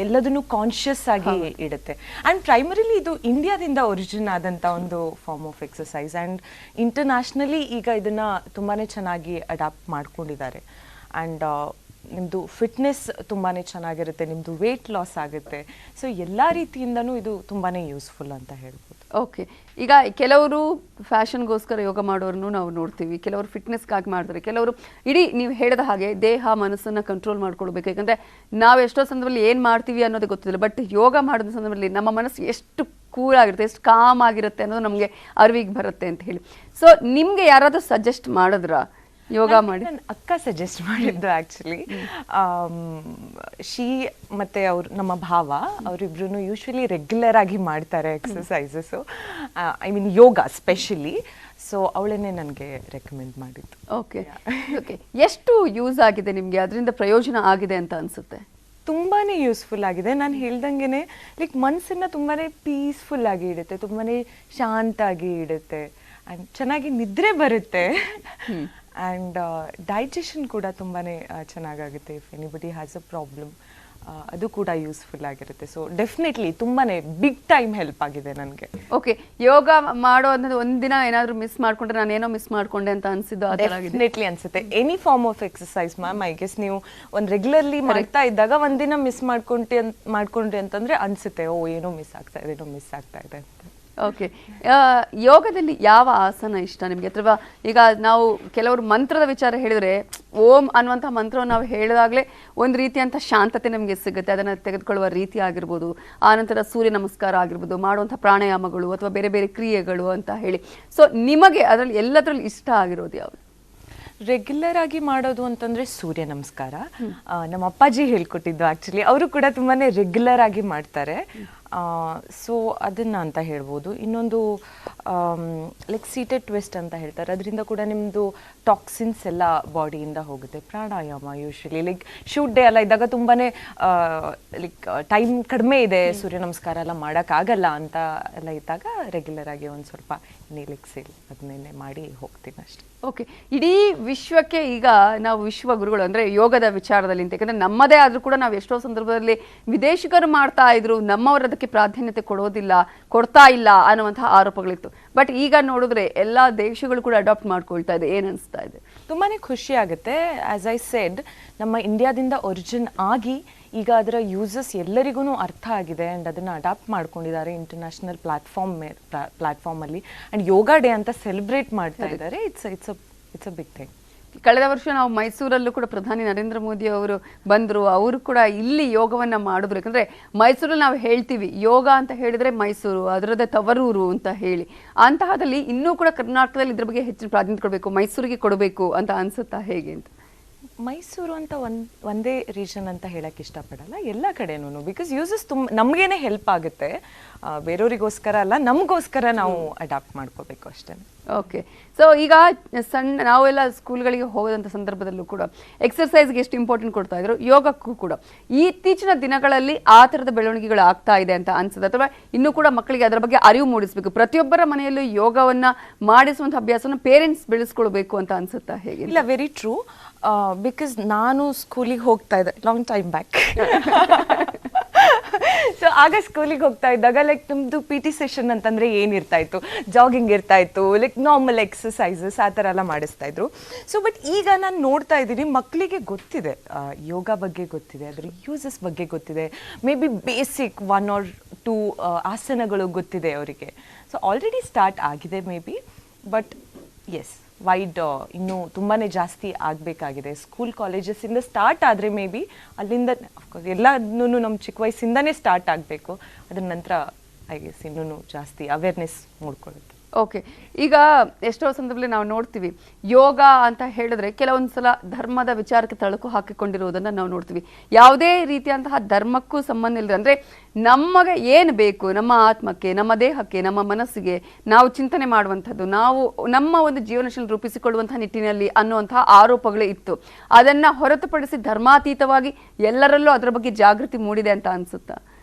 ಎಲ್ಲದನ್ನು ಕಾನ್ಷಿಯಸ್ ಆಗಿ ಇಡುತ್ತೆ. ಆ್ಯಂಡ್ ಪ್ರೈಮರಿಲಿ ಇದು ಇಂಡಿಯಾದಿಂದ ಒರಿಜಿನ್ ಆದಂಥ ಒಂದು form of exercise. And internationally ಈಗ ಇದನ್ನು ತುಂಬಾ ಚೆನ್ನಾಗಿ ಅಡಾಪ್ಟ್ ಮಾಡ್ಕೊಂಡಿದ್ದಾರೆ. ಆ್ಯಂಡ್ ನಿಮ್ಮದು ಫಿಟ್ನೆಸ್ ತುಂಬಾ ಚೆನ್ನಾಗಿರುತ್ತೆ, ನಿಮ್ಮದು ವೇಟ್ ಲಾಸ್ ಆಗುತ್ತೆ. ಸೊ ಎಲ್ಲ ರೀತಿಯಿಂದನೂ ಇದು ತುಂಬಾ ಯೂಸ್ಫುಲ್ ಅಂತ ಹೇಳ್ಬೋದು. ಓಕೆ, ಈಗ ಕೆಲವರು ಫ್ಯಾಷನ್ಗೋಸ್ಕರ ಯೋಗ ಮಾಡೋರನ್ನು ನಾವು ನೋಡ್ತೀವಿ, ಕೆಲವರು ಫಿಟ್ನೆಸ್ಗಾಗಿ ಮಾಡ್ತಾರೆ, ಕೆಲವರು ಇಡೀ ನೀವು ಹೇಳಿದ ಹಾಗೆ ದೇಹ ಮನಸ್ಸನ್ನು ಕಂಟ್ರೋಲ್ ಮಾಡ್ಕೊಳ್ಬೇಕು. ಯಾಕಂದರೆ ನಾವು ಎಷ್ಟೋ ಸಂದರ್ಭದಲ್ಲಿ ಏನು ಮಾಡ್ತೀವಿ ಅನ್ನೋದೇ ಗೊತ್ತಿಲ್ಲ, ಬಟ್ ಯೋಗ ಮಾಡಿದ ಸಂದರ್ಭದಲ್ಲಿ ನಮ್ಮ ಮನಸ್ಸು ಎಷ್ಟು ಕೂಲ್ ಆಗಿರುತ್ತೆ, ಎಷ್ಟು ಕಾಮ್ ಆಗಿರುತ್ತೆ ಅನ್ನೋದು ನಮಗೆ ಅರಿವಿಗೆ ಬರುತ್ತೆ ಅಂತ ಹೇಳಿ. ಸೊ ನಿಮಗೆ ಯಾರಾದರೂ ಸಜೆಸ್ಟ್ ಮಾಡಿದ್ರ ಯೋಗ ಮಾಡಿ? ನನ್ನ ಅಕ್ಕ ಸಜೆಸ್ಟ್ ಮಾಡಿದ್ದು ಆ್ಯಕ್ಚುಲಿ. ಶೀ ಮತ್ತು ಅವ್ರು ನಮ್ಮ ಭಾವ ಅವರಿಬ್ರು ಯೂಶ್ವಲಿ ರೆಗ್ಯುಲರ್ ಆಗಿ ಮಾಡ್ತಾರೆ exercises, I mean yoga specially. So ಅವಳನ್ನೇ ನನಗೆ ರೆಕಮೆಂಡ್ ಮಾಡಿದ್ದು. ಓಕೆ ಓಕೆ, ಎಷ್ಟು ಯೂಸ್ ಆಗಿದೆ ನಿಮಗೆ, ಅದರಿಂದ ಪ್ರಯೋಜನ ಆಗಿದೆ ಅಂತ ಅನಿಸುತ್ತೆ? ತುಂಬಾ ಯೂಸ್ಫುಲ್ ಆಗಿದೆ. ನಾನು ಹೇಳ್ದಂಗೆ ಲೈಕ್ ಮನಸ್ಸನ್ನು ತುಂಬಾ ಪೀಸ್ಫುಲ್ ಆಗಿ ಇಡುತ್ತೆ, ತುಂಬಾ ಶಾಂತ ಆಗಿ ಇಡುತ್ತೆ, ಆ್ಯಂಡ್ ಚೆನ್ನಾಗಿ ನಿದ್ರೆ ಬರುತ್ತೆ, ಆ್ಯಂಡ್ ಡೈಜೆಷನ್ ಕೂಡ ತುಂಬಾ ಚೆನ್ನಾಗಾಗುತ್ತೆ. If anybody has a problem ಅದು ಕೂಡ ಯೂಸ್ಫುಲ್ ಆಗಿರುತ್ತೆ. ಸೊ ಡೆಫಿನೆಟ್ಲಿ ತುಂಬಾ ಬಿಗ್ ಟೈಮ್ ಹೆಲ್ಪ್ ಆಗಿದೆ ನನಗೆ. ಓಕೆ, ಯೋಗ ಮಾಡೋ ಅನ್ನೋದು ಒಂದಿನ ಏನಾದರೂ ಮಿಸ್ ಮಾಡ್ಕೊಂಡ್ರೆ ನಾನು ಏನೋ ಮಿಸ್ ಮಾಡ್ಕೊಂಡೆ ಅಂತ ಅನ್ಸಿದ್ದು ಡೆಫಿನೆಟ್ಲಿ ಅನ್ಸುತ್ತೆ. Any form of exercise ma'am, I guess ನೀವು ಒಂದು ರೆಗ್ಯುಲರ್ಲಿ ಮಾಡ್ತಾ ಇದ್ದಾಗ ಒಂದಿನ ಮಿಸ್ ಮಾಡ್ಕೊಂಡ್ರಿ ಅಂತಂದ್ರೆ ಅನ್ಸುತ್ತೆ ಓ ಏನೋ ಮಿಸ್ ಆಗ್ತಾ ಇದೆ ಅಂತ. ಓಕೆ, ಯೋಗದಲ್ಲಿ ಯಾವ ಆಸನ ಇಷ್ಟ ನಿಮಗೆ? ಅಥವಾ ಈಗ ನಾವು ಕೆಲವರು ಮಂತ್ರದ ವಿಚಾರ ಹೇಳಿದ್ರೆ ಓಂ ಅನ್ನುವಂಥ ಮಂತ್ರವನ್ನು ನಾವು ಹೇಳಿದಾಗಲೇ ಒಂದು ರೀತಿಯಂಥ ಶಾಂತತೆ ನಮಗೆ ಸಿಗುತ್ತೆ, ಅದನ್ನು ತೆಗೆದುಕೊಳ್ಳುವ ರೀತಿ ಆಗಿರ್ಬೋದು, ಆನಂತರ ಸೂರ್ಯ ನಮಸ್ಕಾರ ಆಗಿರ್ಬೋದು, ಮಾಡುವಂಥ ಪ್ರಾಣಾಯಾಮಗಳು ಅಥವಾ ಬೇರೆ ಬೇರೆ ಕ್ರಿಯೆಗಳು ಅಂತ ಹೇಳಿ. ಸೊ ನಿಮಗೆ ಅದರಲ್ಲಿ ಎಲ್ಲದರಲ್ಲಿ ಇಷ್ಟ ಆಗಿರೋದು ಯಾವುದು? ರೆಗ್ಯುಲರ್ ಆಗಿ ಮಾಡೋದು ಅಂತಂದ್ರೆ ಸೂರ್ಯ ನಮಸ್ಕಾರ. ನಮ್ಮ ಅಪ್ಪಾಜಿ ಹೇಳ್ಕೊಟ್ಟಿದ್ದು ಆ್ಯಕ್ಚುಲಿ, ಅವರು ಕೂಡ ತುಂಬಾ ರೆಗ್ಯುಲರ್ ಆಗಿ ಮಾಡ್ತಾರೆ. ಸೊ ಅದನ್ನು ಅಂತ ಹೇಳ್ಬೋದು. ಇನ್ನೊಂದು ಲೈಕ್ ಸೀಟೆಡ್ ಟ್ವಿಸ್ಟ್ ಅಂತ ಹೇಳ್ತಾರೆ, ಅದರಿಂದ ಕೂಡ ನಿಮ್ಮದು ಟಾಕ್ಸಿನ್ಸ್ ಎಲ್ಲ ಬಾಡಿಯಿಂದ ಹೋಗುತ್ತೆ. ಪ್ರಾಣಾಯಾಮ ಯೂಶ್ವಲಿ ಲೈಕ್ ಶೂಟ್ ಡೇ ಎಲ್ಲ ಇದ್ದಾಗ ತುಂಬಾ ಲೈಕ್ ಟೈಮ್ ಕಡಿಮೆ ಇದೆ, ಸೂರ್ಯ ನಮಸ್ಕಾರ ಎಲ್ಲ ಮಾಡೋಕ್ಕಾಗಲ್ಲ ಅಂತ ಎಲ್ಲ ಇದ್ದಾಗ ರೆಗ್ಯುಲರ್ ಆಗಿ ಒಂದು ಸ್ವಲ್ಪ ನೀಲಿಕ್ಸಿಲ್ ಅದನ್ನೇ ಮಾಡಿ ಹೋಗ್ತೀನಿ ಅಷ್ಟೇ. ಓಕೆ, ಇಡೀ ವಿಶ್ವಕ್ಕೆ ಈಗ ನಾವು ವಿಶ್ವ ಗುರುಗಳು ಅಂದರೆ ಯೋಗದ ವಿಚಾರದಲ್ಲಿ ಅಂತ, ಯಾಕಂದರೆ ನಮ್ಮದೇ ಆದರೂ ಕೂಡ ನಾವು ಎಷ್ಟೋ ಸಂದರ್ಭದಲ್ಲಿ ವಿದೇಶಿಗರು ಮಾಡ್ತಾ ಇದ್ರು, ನಮ್ಮವರು ಅದಕ್ಕೆ ಪ್ರಾಧಾನ್ಯತೆ ಕೊಡ್ತಾ ಇಲ್ಲ ಅನ್ನುವಂತಹ ಆರೋಪಗಳಿತ್ತು. ಬಟ್ ಈಗ ನೋಡಿದ್ರೆ ಎಲ್ಲ ದೇಶಗಳು ಕೂಡ ಅಡಾಪ್ಟ್ ಮಾಡ್ಕೊಳ್ತಾ ಇದೆ. ಏನು ಅನಿಸ್ತಾ ಇದೆ? ತುಂಬಾ ಖುಷಿ ಆಗುತ್ತೆ. ಆಸ್ ಐ ಸೆಡ್, ನಮ್ಮ ಇಂಡಿಯಾದಿಂದ ಒರಿಜಿನ್ ಈಗ ಅದರ ಯೂಸಸ್ ಎಲ್ಲರಿಗೂ ಅರ್ಥ ಆಗಿದೆ ಆ್ಯಂಡ್ ಅದನ್ನು ಅಡಾಪ್ಟ್ ಮಾಡ್ಕೊಂಡಿದ್ದಾರೆ ಇಂಟರ್ನ್ಯಾಷನಲ್ ಪ್ಲಾಟ್ಫಾರ್ಮಲ್ಲಿ. ಆ್ಯಂಡ್ ಯೋಗ ಡೇ ಅಂತ ಸೆಲೆಬ್ರೇಟ್ ಮಾಡ್ತಾ ಇದ್ದಾರೆ. It's a big thing. ಕಳೆದ ವರ್ಷ ನಾವು ಮೈಸೂರಲ್ಲೂ ಕೂಡ ಪ್ರಧಾನಿ ನರೇಂದ್ರ ಮೋದಿ ಅವರು ಬಂದರು, ಅವರು ಕೂಡ ಇಲ್ಲಿ ಯೋಗವನ್ನು ಮಾಡಿದ್ರು. ಯಾಕಂದರೆ ಮೈಸೂರಲ್ಲಿ ನಾವು ಹೇಳ್ತೀವಿ ಯೋಗ ಅಂತ ಹೇಳಿದರೆ ಮೈಸೂರು ಅದರದ್ದೇ ತವರೂರು ಅಂತ ಹೇಳಿ, ಅಂತಹದಲ್ಲಿ ಇನ್ನೂ ಕೂಡ ಕರ್ನಾಟಕದಲ್ಲಿ ಇದ್ರ ಬಗ್ಗೆ ಹೆಚ್ಚಿನ ಪ್ರಾಧಾನ್ಯತೆ ಕೊಡಬೇಕು, ಮೈಸೂರಿಗೆ ಕೊಡಬೇಕು ಅಂತ ಅನಿಸುತ್ತಾ ಹೇಗೆ ಅಂತ? ಮೈಸೂರು ಅಂತ ಒಂದೇ ರೀಜನ್ ಅಂತ ಹೇಳಕ್ಕೆ ಇಷ್ಟಪಡಲ್ಲ, ಎಲ್ಲ ಕಡೆನೂ. ಬಿಕಾಸ್ ಯೂಸಸ್ ನಮಗೇನೆ ಹೆಲ್ಪ್ ಆಗುತ್ತೆ, ಬೇರೆಯವರಿಗೋಸ್ಕರ ಅಲ್ಲ, ನಮಗೋಸ್ಕರ ನಾವು ಅಡಾಪ್ಟ್ ಮಾಡ್ಕೋಬೇಕು ಅಷ್ಟೇ. ಓಕೆ, ಸೊ ಈಗ ನಾವೆಲ್ಲ ಸ್ಕೂಲ್ಗಳಿಗೆ ಹೋಗೋದಂಥ ಸಂದರ್ಭದಲ್ಲೂ ಕೂಡ ಎಕ್ಸರ್ಸೈಸ್ಗೆ ಎಷ್ಟು ಇಂಪಾರ್ಟೆಂಟ್ ಕೊಡ್ತಾ ಇದ್ರು, ಯೋಗಕ್ಕೂ ಕೂಡ ಇತ್ತೀಚಿನ ದಿನಗಳಲ್ಲಿ ಆ ಥರದ ಬೆಳವಣಿಗೆಗಳು ಆಗ್ತಾ ಇದೆ ಅಂತ ಅನ್ಸುತ್ತೆ? ಅಥವಾ ಇನ್ನೂ ಕೂಡ ಮಕ್ಕಳಿಗೆ ಅದರ ಬಗ್ಗೆ ಅರಿವು ಮೂಡಿಸಬೇಕು, ಪ್ರತಿಯೊಬ್ಬರ ಮನೆಯಲ್ಲೂ ಯೋಗವನ್ನು ಮಾಡಿಸುವಂಥ ಅಭ್ಯಾಸವನ್ನು ಪೇರೆಂಟ್ಸ್ ಬೆಳೆಸ್ಕೊಳ್ಬೇಕು ಅಂತ ಅನ್ಸುತ್ತಾ ಹೇಗೆ? ಇಲ್ಲ, ವೆರಿ ಟ್ರೂ. ಬಿಕಾಸ್ ನಾನು ಸ್ಕೂಲಿಗೆ ಹೋಗ್ತಾ ಇದ್ದೆ ಲಾಂಗ್ ಟೈಮ್ ಬ್ಯಾಕ್. ಸೊ ಆಗ ಸ್ಕೂಲಿಗೆ ಹೋಗ್ತಾ ಇದ್ದಾಗ ಲೈಕ್ ನಮ್ಮದು PT ಸೆಷನ್ ಅಂತಂದರೆ ಏನಿರ್ತಾ ಇತ್ತು, ಜಾಗಿಂಗ್ ಇರ್ತಾ ಇತ್ತು, ಲೈಕ್ ನಾರ್ಮಲ್ ಎಕ್ಸಸೈಸಸ್ ಆ ಥರ ಎಲ್ಲ ಮಾಡಿಸ್ತಾ ಇದ್ರು. ಸೊ ಬಟ್ ಈಗ ನಾನು ನೋಡ್ತಾ ಇದ್ದೀನಿ ಮಕ್ಕಳಿಗೆ ಗೊತ್ತಿದೆ, ಯೋಗ ಬಗ್ಗೆ ಗೊತ್ತಿದೆ, ಅದರ ಯೂಸಸ್ ಬಗ್ಗೆ ಗೊತ್ತಿದೆ, ಮೇ ಬಿ ಬೇಸಿಕ್ 1 or 2 ಆಸನಗಳು ಗೊತ್ತಿದೆ ಅವರಿಗೆ. ಸೊ ಆಲ್ರೆಡಿ ಸ್ಟಾರ್ಟ್ ಆಗಿದೆ maybe, but yes wide ಇನ್ನೂ ತುಂಬಾ ಜಾಸ್ತಿ ಆಗಬೇಕಾಗಿದೆ. ಸ್ಕೂಲ್ ಕಾಲೇಜಸ್ಸಿಂದ ಸ್ಟಾರ್ಟ್ ಆದರೆ ಮೇ ಬಿ ಅಲ್ಲಿಂದ ಅಫ್ಕೋರ್ಸ್ ಎಲ್ಲನೂ ನಮ್ಮ ಚಿಕ್ಕ ವಯಸ್ಸಿಂದನೇ ಸ್ಟಾರ್ಟ್ ಆಗಬೇಕು. ಅದರ ನಂತರ ಐ ಗೆಸ್ ಇನ್ನೂ ಜಾಸ್ತಿ ಅವೇರ್ನೆಸ್ ಮೂಡ್ಕೊಳ್ಳುತ್ತೆ. ಓಕೆ, ಈಗ ಎಷ್ಟೋ ಸಂದರ್ಭದಲ್ಲಿ ನಾವು ನೋಡ್ತೀವಿ ಯೋಗ ಅಂತ ಹೇಳಿದ್ರೆ ಕೆಲವೊಂದು ಸಲ ಧರ್ಮದ ವಿಚಾರಕ್ಕೆ ತಳಕು ಹಾಕಿಕೊಂಡಿರುವುದನ್ನು ನಾವು ನೋಡ್ತೀವಿ. ಯಾವುದೇ ರೀತಿಯಂತಹ ಧರ್ಮಕ್ಕೂ ಸಂಬಂಧ ಇಲ್ಲದೆ, ಅಂದರೆ ನಮಗೆ ಏನು ಬೇಕು, ನಮ್ಮ ಆತ್ಮಕ್ಕೆ, ನಮ್ಮ ದೇಹಕ್ಕೆ, ನಮ್ಮ ಮನಸ್ಸಿಗೆ ನಾವು ಚಿಂತನೆ ಮಾಡುವಂಥದ್ದು, ನಾವು ನಮ್ಮ ಒಂದು ಜೀವನಶೈಲಿ ರೂಪಿಸಿಕೊಳ್ಳುವಂತಹ ನಿಟ್ಟಿನಲ್ಲಿ ಅನ್ನುವಂತಹ ಆರೋಪಗಳೇ ಇತ್ತು. ಅದನ್ನು ಹೊರತುಪಡಿಸಿ ಧರ್ಮಾತೀತವಾಗಿ ಎಲ್ಲರಲ್ಲೂ ಅದರ ಬಗ್ಗೆ ಜಾಗೃತಿ ಮೂಡಿದೆ ಅಂತ ಅನಿಸುತ್ತಾ?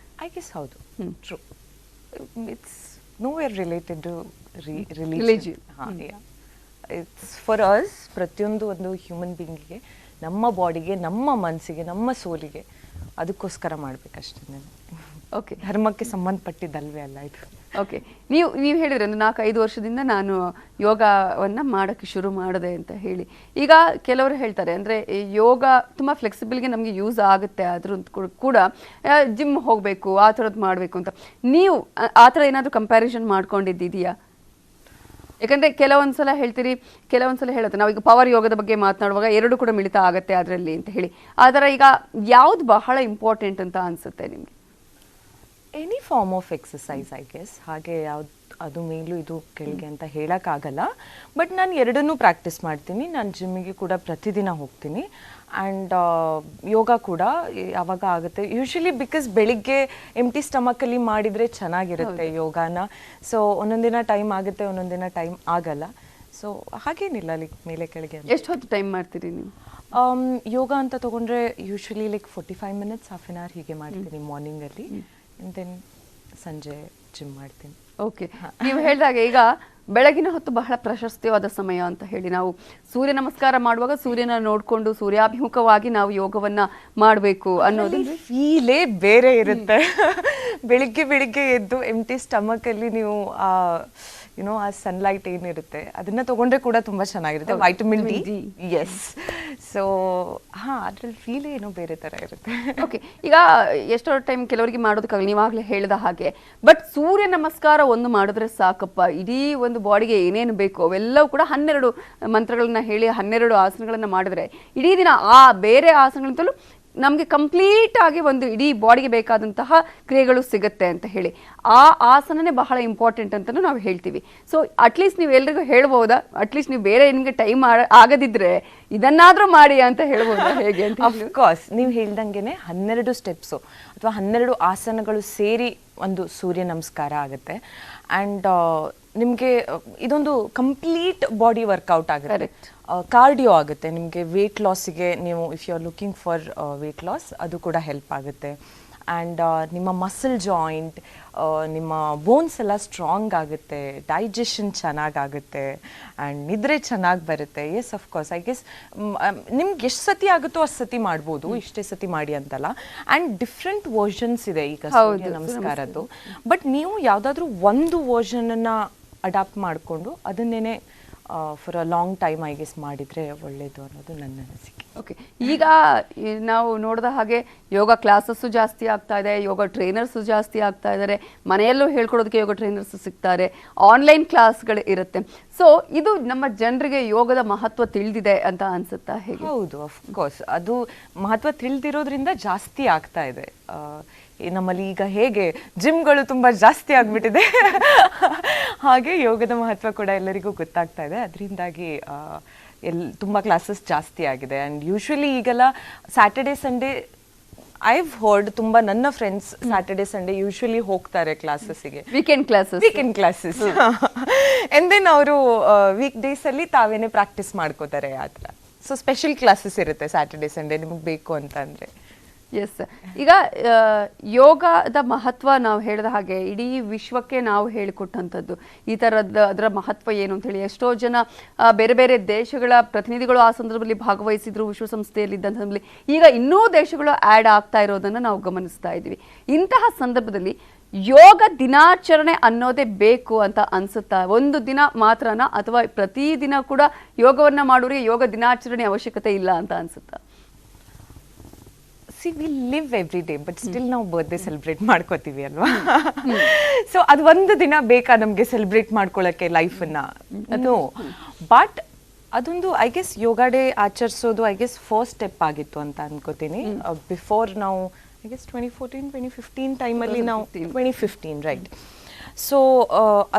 ಐ ಗೆಸ್ ಹೌದು, true. It's nowhere related to religion. It's for us, ಪ್ರತಿಯೊಂದು ಒಂದು ಹ್ಯೂಮನ್ ಬೀಯಿಂಗಿಗೆ, ನಮ್ಮ ಬಾಡಿಗೆ, ನಮ್ಮ ಮನಸ್ಸಿಗೆ, ನಮ್ಮ ಸೋಲಿಗೆ ಅದಕ್ಕೋಸ್ಕರ ಮಾಡಬೇಕಷ್ಟೇ. ಓಕೆ, ಧರ್ಮಕ್ಕೆ ಸಂಬಂಧಪಟ್ಟಿದ್ದಲ್ವೇ ಅಲ್ಲ ಇದು. ಓಕೆ, ನೀವು ಹೇಳಿದ್ರೆ ಒಂದು 4-5 ವರ್ಷದಿಂದ ನಾನು ಯೋಗವನ್ನು ಮಾಡೋಕ್ಕೆ ಶುರು ಮಾಡಿದೆ ಅಂತ ಹೇಳಿ. ಈಗ ಕೆಲವರು ಹೇಳ್ತಾರೆ ಅಂದರೆ ಯೋಗ ತುಂಬ ಫ್ಲೆಕ್ಸಿಬಲ್ಗೆ ನಮಗೆ ಯೂಸ್ ಆಗುತ್ತೆ, ಆದರೂ ಕೂಡ ಜಿಮ್ ಹೋಗಬೇಕು, ಆ ಥರದ್ದು ಮಾಡಬೇಕು ಅಂತ. ನೀವು ಆ ಥರ ಏನಾದರೂ ಕಂಪ್ಯಾರಿಸನ್ ಮಾಡ್ಕೊಂಡಿದ್ದೀಯಾ? ಯಾಕಂದರೆ ಕೆಲವೊಂದ್ಸಲ ಹೇಳ್ತೀರಿ, ಕೆಲವೊಂದ್ಸಲ ಹೇಳುತ್ತೆ ನಾವೀಗ ಪವರ್ ಯೋಗದ ಬಗ್ಗೆ ಮಾತನಾಡುವಾಗ 2 ಕೂಡ ಮಿಳಿತ ಆಗುತ್ತೆ ಅದರಲ್ಲಿ ಅಂತ ಹೇಳಿ. ಆ ಥರ ಈಗ ಯಾವುದು ಬಹಳ ಇಂಪಾರ್ಟೆಂಟ್ ಅಂತ ಅನಿಸುತ್ತೆ ನಿಮಗೆ? Any form of exercise I guess. ಹಾಗೆ ಯಾವ್ದು ಅದು ಮೇಲೂ ಇದು ಕೆಳಗೆ ಅಂತ ಹೇಳೋಕ್ಕಾಗಲ್ಲ. ಬಟ್ ನಾನು ಎರಡನ್ನೂ ಪ್ರಾಕ್ಟೀಸ್ ಮಾಡ್ತೀನಿ. ನಾನು ಜಿಮ್ಮಿಗೆ ಕೂಡ ಪ್ರತಿದಿನ ಹೋಗ್ತೀನಿ. ಆ್ಯಂಡ್ ಯೋಗ ಕೂಡ ಯಾವಾಗ ಆಗುತ್ತೆ ಯೂಶ್ವಲಿ, ಬಿಕಾಸ್ ಬೆಳಿಗ್ಗೆ ಎಂಟಿ ಸ್ಟಮಕಲ್ಲಿ ಮಾಡಿದರೆ ಚೆನ್ನಾಗಿರುತ್ತೆ ಯೋಗಾನ. ಸೊ ಒಂದೊಂದಿನ ಟೈಮ್ ಆಗುತ್ತೆ, ಒಂದೊಂದಿನ ಟೈಮ್ ಆಗಲ್ಲ. ಸೊ ಹಾಗೇನಿಲ್ಲ, ಲೈಕ್ ಮೇಲೆ ಕೆಳಗೆ. ಎಷ್ಟು ಹೊತ್ತು ಟೈಮ್ ಮಾಡ್ತೀರಿ ನೀವು? ಯೋಗ ಅಂತ ತೊಗೊಂಡ್ರೆ usually like 45 minutes, half an hour ಹೀಗೆ ಮಾಡ್ತೀನಿ ಮಾರ್ನಿಂಗಲ್ಲಿ. ಆ್ಯಂಡ್ ದೆನ್ ಸಂಜೆ ಜಿಮ್ ಮಾಡ್ತೀನಿ. ಓಕೆ, ನೀವು ಹೇಳಿದಾಗ ಈಗ ಬೆಳಗಿನ ಹೊತ್ತು ಬಹಳ ಪ್ರಶಸ್ತಿಯಾದ ಸಮಯ ಅಂತ ಹೇಳಿ, ನಾವು ಸೂರ್ಯ ನಮಸ್ಕಾರ ಮಾಡುವಾಗ ಸೂರ್ಯನ ನೋಡಿಕೊಂಡು ಸೂರ್ಯಾಭಿಮುಖವಾಗಿ ನಾವು ಯೋಗವನ್ನ ಮಾಡಬೇಕು ಅನ್ನೋದು ಫೀಲೇ ಬೇರೆ ಇರುತ್ತೆ. ಬೆಳಿಗ್ಗೆ ಎದ್ದು ಎಂಟಿ ಸ್ಟಮಕಲ್ಲಿ ನೀವು ಆ ಸನ್ಲೈಟ್ ಏನಿರುತ್ತೆ ಅದನ್ನ ತಗೊಂಡ್ರೆ ಕೂಡ ತುಂಬಾ ಚೆನ್ನಾಗಿರುತ್ತೆ. Vitamin D, yes. ಸೊ ಅದ್ರಲ್ಲಿ ಫೀಲ್ ಏನೋ ಬೇರೆ ತರ ಇರುತ್ತೆ. ಓಕೆ, ಈಗ ಎಷ್ಟೋ ಟೈಮ್ ಕೆಲವರಿಗೆ ಮಾಡೋದಕ್ಕಾಗಲ್ಲ, ನೀವಾಗಲೇ ಹೇಳಿದ ಹಾಗೆ. ಬಟ್ ಸೂರ್ಯ ನಮಸ್ಕಾರ ಒಂದು ಮಾಡಿದ್ರೆ ಸಾಕಪ್ಪ, ಇಡೀ ಒಂದು ಬಾಡಿಗೆ ಏನೇನು ಬೇಕು ಅವೆಲ್ಲವೂ ಕೂಡ 12 ಮಂತ್ರಗಳನ್ನ ಹೇಳಿ 12 ಆಸನಗಳನ್ನ ಮಾಡಿದ್ರೆ ಇಡೀ ದಿನ ಆ ಬೇರೆ ಆಸನಗಳಿಂದಲೂ ನಮಗೆ ಕಂಪ್ಲೀಟ್ ಆಗಿ ಒಂದು ಇಡೀ ಬಾಡಿಗೆ ಬೇಕಾದಂತಹ ಕ್ರಿಯೆಗಳು ಸಿಗುತ್ತೆ ಅಂತ ಹೇಳಿ. ಆ ಆಸನನೇ ಬಹಳ ಇಂಪಾರ್ಟೆಂಟ್ ಅಂತಲೂ ನಾವು ಹೇಳ್ತೀವಿ. ಸೊ ಅಟ್ಲೀಸ್ಟ್ ನೀವು ಎಲ್ರಿಗೂ ಹೇಳ್ಬೋದಾ, ಅಟ್ಲೀಸ್ಟ್ ನೀವು ಬೇರೆ ನಿಮಗೆ ಟೈಮ್ ಆಗದಿದ್ರೆ ಇದನ್ನಾದ್ರೂ ಮಾಡಿ ಅಂತ ಹೇಳ್ಬೋದಾ, ಹೇಗೆ ಅಂತ? ಅಫ್ಕೋರ್ಸ್ ನೀವು ಹೇಳ್ದಂಗೆನೆ 12 ಸ್ಟೆಪ್ಸು ಅಥವಾ 12 ಆಸನಗಳು ಸೇರಿ ಒಂದು ಸೂರ್ಯ ನಮಸ್ಕಾರ ಆಗುತ್ತೆ. ಆ್ಯಂಡ್ ನಿಮಗೆ ಇದೊಂದು ಕಂಪ್ಲೀಟ್ ಬಾಡಿ ವರ್ಕೌಟ್ ಆಗುತ್ತೆ, ಕಾರ್ಡಿಯೋ ಆಗುತ್ತೆ. ನಿಮಗೆ ವೇಟ್ ಲಾಸಿಗೆ ನೀವು if you are looking for weight loss ಅದು ಕೂಡ ಹೆಲ್ಪ್ ಆಗುತ್ತೆ. ಆ್ಯಂಡ್ ನಿಮ್ಮ ಮಸಲ್ ಜಾಯಿಂಟ್, ನಿಮ್ಮ ಬೋನ್ಸ್ ಎಲ್ಲ ಸ್ಟ್ರಾಂಗ್ ಆಗುತ್ತೆ, ಡೈಜೆಷನ್ ಚೆನ್ನಾಗಾಗುತ್ತೆ, ಆ್ಯಂಡ್ ನಿದ್ರೆ ಚೆನ್ನಾಗಿ ಬರುತ್ತೆ. ಎಸ್, ಅಫ್ಕೋರ್ಸ್ ಐ ಗೆಸ್ ನಿಮ್ಗೆ ಎಷ್ಟು ಸತಿ ಆಗುತ್ತೋ ಅಷ್ಟು ಸತಿ ಮಾಡ್ಬೋದು, ಇಷ್ಟೇ ಸತಿ ಮಾಡಿ ಅಂತಲ್ಲ. ಆ್ಯಂಡ್ ಡಿಫ್ರೆಂಟ್ ವರ್ಷನ್ಸ್ ಇದೆ ಈಗ ಸೂರ್ಯ ನಮಸ್ಕಾರದ್ದು. ಬಟ್ ನೀವು ಯಾವುದಾದ್ರೂ ಒಂದು ವರ್ಷನನ್ನು ಅಡಾಪ್ಟ್ ಮಾಡಿಕೊಂಡು ಅದನ್ನೇ for a long time I guess ಮಾಡಿದರೆ ಒಳ್ಳೆಯದು ಅನ್ನೋದು ನನ್ನ ಅನಿಸಿಕೆ. ಓಕೆ, ಈಗ ನಾವು ನೋಡಿದ ಹಾಗೆ ಯೋಗ ಕ್ಲಾಸಸ್ಸು ಜಾಸ್ತಿ ಆಗ್ತಾ ಇದೆ, ಯೋಗ ಟ್ರೈನರ್ಸು ಜಾಸ್ತಿ ಆಗ್ತಾ ಇದ್ದಾರೆ, ಮನೆಯಲ್ಲೂ ಹೇಳ್ಕೊಡೋದಕ್ಕೆ ಯೋಗ ಟ್ರೈನರ್ಸ್ ಸಿಗ್ತಾರೆ, ಆನ್ಲೈನ್ ಕ್ಲಾಸ್ಗಳು ಇರುತ್ತೆ. ಸೊ ಇದು ನಮ್ಮ ಜನರಿಗೆ ಯೋಗದ ಮಹತ್ವ ತಿಳಿದಿದೆ ಅಂತ ಅನ್ಸುತ್ತಾ, ಹೇಗೆ? ಹೌದು, ಅಫ್ಕೋರ್ಸ್ ಅದು ಮಹತ್ವ ತಿಳಿದಿರೋದ್ರಿಂದ ಜಾಸ್ತಿ ಆಗ್ತಾ ಇದೆ. ನಮ್ಮಲ್ಲಿ ಈಗ ಹೇಗೆ ಜಿಮ್ಗಳು ತುಂಬ ಜಾಸ್ತಿ ಆಗಿಬಿಟ್ಟಿದೆ, ಹಾಗೆ ಯೋಗದ ಮಹತ್ವ ಕೂಡ ಎಲ್ಲರಿಗೂ ಗೊತ್ತಾಗ್ತಾ ಇದೆ. ಅದರಿಂದಾಗಿ ತುಂಬ ಕ್ಲಾಸಸ್ ಜಾಸ್ತಿ ಆಗಿದೆ. ಆ್ಯಂಡ್ ಯೂಶ್ವಲಿ ಈಗೆಲ್ಲ ಸ್ಯಾಟರ್ಡೆ ಸಂಡೇ ಐವ್ ಹರ್ಡ್ ತುಂಬ ನನ್ನ ಫ್ರೆಂಡ್ಸ್ ಸ್ಯಾಟರ್ಡೆ ಸಂಡೇ ಯೂಶ್ವಲಿ ಹೋಗ್ತಾರೆ ಕ್ಲಾಸಸ್ಸಿಗೆ, ವೀಕೆಂಡ್ ಕ್ಲಾಸಸ್. ಆ್ಯಂಡ್ ದೆನ್ ಅವರು ವೀಕ್ ಡೇಸಲ್ಲಿ ತಾವೇನೆ ಪ್ರಾಕ್ಟೀಸ್ ಮಾಡ್ಕೋತಾರೆ ಆ ಥರ. ಸೊ ಸ್ಪೆಷಲ್ ಕ್ಲಾಸಸ್ ಇರುತ್ತೆ ಸ್ಯಾಟರ್ಡೆ ಸಂಡೇ ನಿಮಗೆ ಬೇಕು ಅಂತ ಅಂದರೆ. ಎಸ್, ಈಗ ಯೋಗದ ಮಹತ್ವ ನಾವು ಹೇಳಿದ ಹಾಗೆ ಇಡೀ ವಿಶ್ವಕ್ಕೆ ನಾವು ಹೇಳಿಕೊಟ್ಟಂಥದ್ದು ಈ ಥರದ್ದು, ಅದರ ಮಹತ್ವ ಏನು ಅಂತ ಹೇಳಿ ಎಷ್ಟೋ ಜನ ಬೇರೆ ಬೇರೆ ದೇಶಗಳ ಪ್ರತಿನಿಧಿಗಳು ಆ ಸಂದರ್ಭದಲ್ಲಿ ಭಾಗವಹಿಸಿದ್ರು ವಿಶ್ವಸಂಸ್ಥೆಯಲ್ಲಿ ಇದ್ದಂಥದ್ರಲ್ಲಿ. ಈಗ ಇನ್ನೂ ದೇಶಗಳು ಆ್ಯಡ್ ಆಗ್ತಾ ಇರೋದನ್ನು ನಾವು ಗಮನಿಸ್ತಾ ಇದ್ದೀವಿ. ಇಂತಹ ಸಂದರ್ಭದಲ್ಲಿ ಯೋಗ ದಿನಾಚರಣೆ ಅನ್ನೋದೇ ಬೇಕು ಅಂತ ಅನ್ಸುತ್ತಾ? ಒಂದು ದಿನ ಮಾತ್ರನಾ ಅಥವಾ ಪ್ರತಿದಿನ ಕೂಡ ಯೋಗವನ್ನ ಮಾಡೋರಿಗೆ ಯೋಗ ದಿನಾಚರಣೆ ಅವಶ್ಯಕತೆ ಇಲ್ಲ ಅಂತ ಅನ್ಸುತ್ತಾ? See we live every day, but still ನಾವು ಬರ್ತ್ಡೇ ಸೆಲೆಬ್ರೇಟ್ ಮಾಡ್ಕೋತೀವಿ ಅಲ್ವಾ? ಸೊ ಅದು ಒಂದು ದಿನ ಬೇಕಾ ನಮಗೆ ಸೆಲೆಬ್ರೇಟ್ ಮಾಡ್ಕೊಳ್ಳೋಕ್ಕೆ ಲೈಫನ್ನ? ಅದು ಬಟ್ ಅದೊಂದು ಐ ಗೆಸ್ ಯೋಗ ಡೇ ಆಚರಿಸೋದು ಐ ಗೆಸ್ ಫಸ್ಟ್ ಸ್ಟೆಪ್ ಆಗಿತ್ತು ಅಂತ ಅನ್ಕೋತೀನಿ. ಬಿಫೋರ್ ನಾವು ಐ ಗೆಸ್ 2014-2015 ಟೈಮಲ್ಲಿ ನಾವು 2015 ರೈಟ್. ಸೊ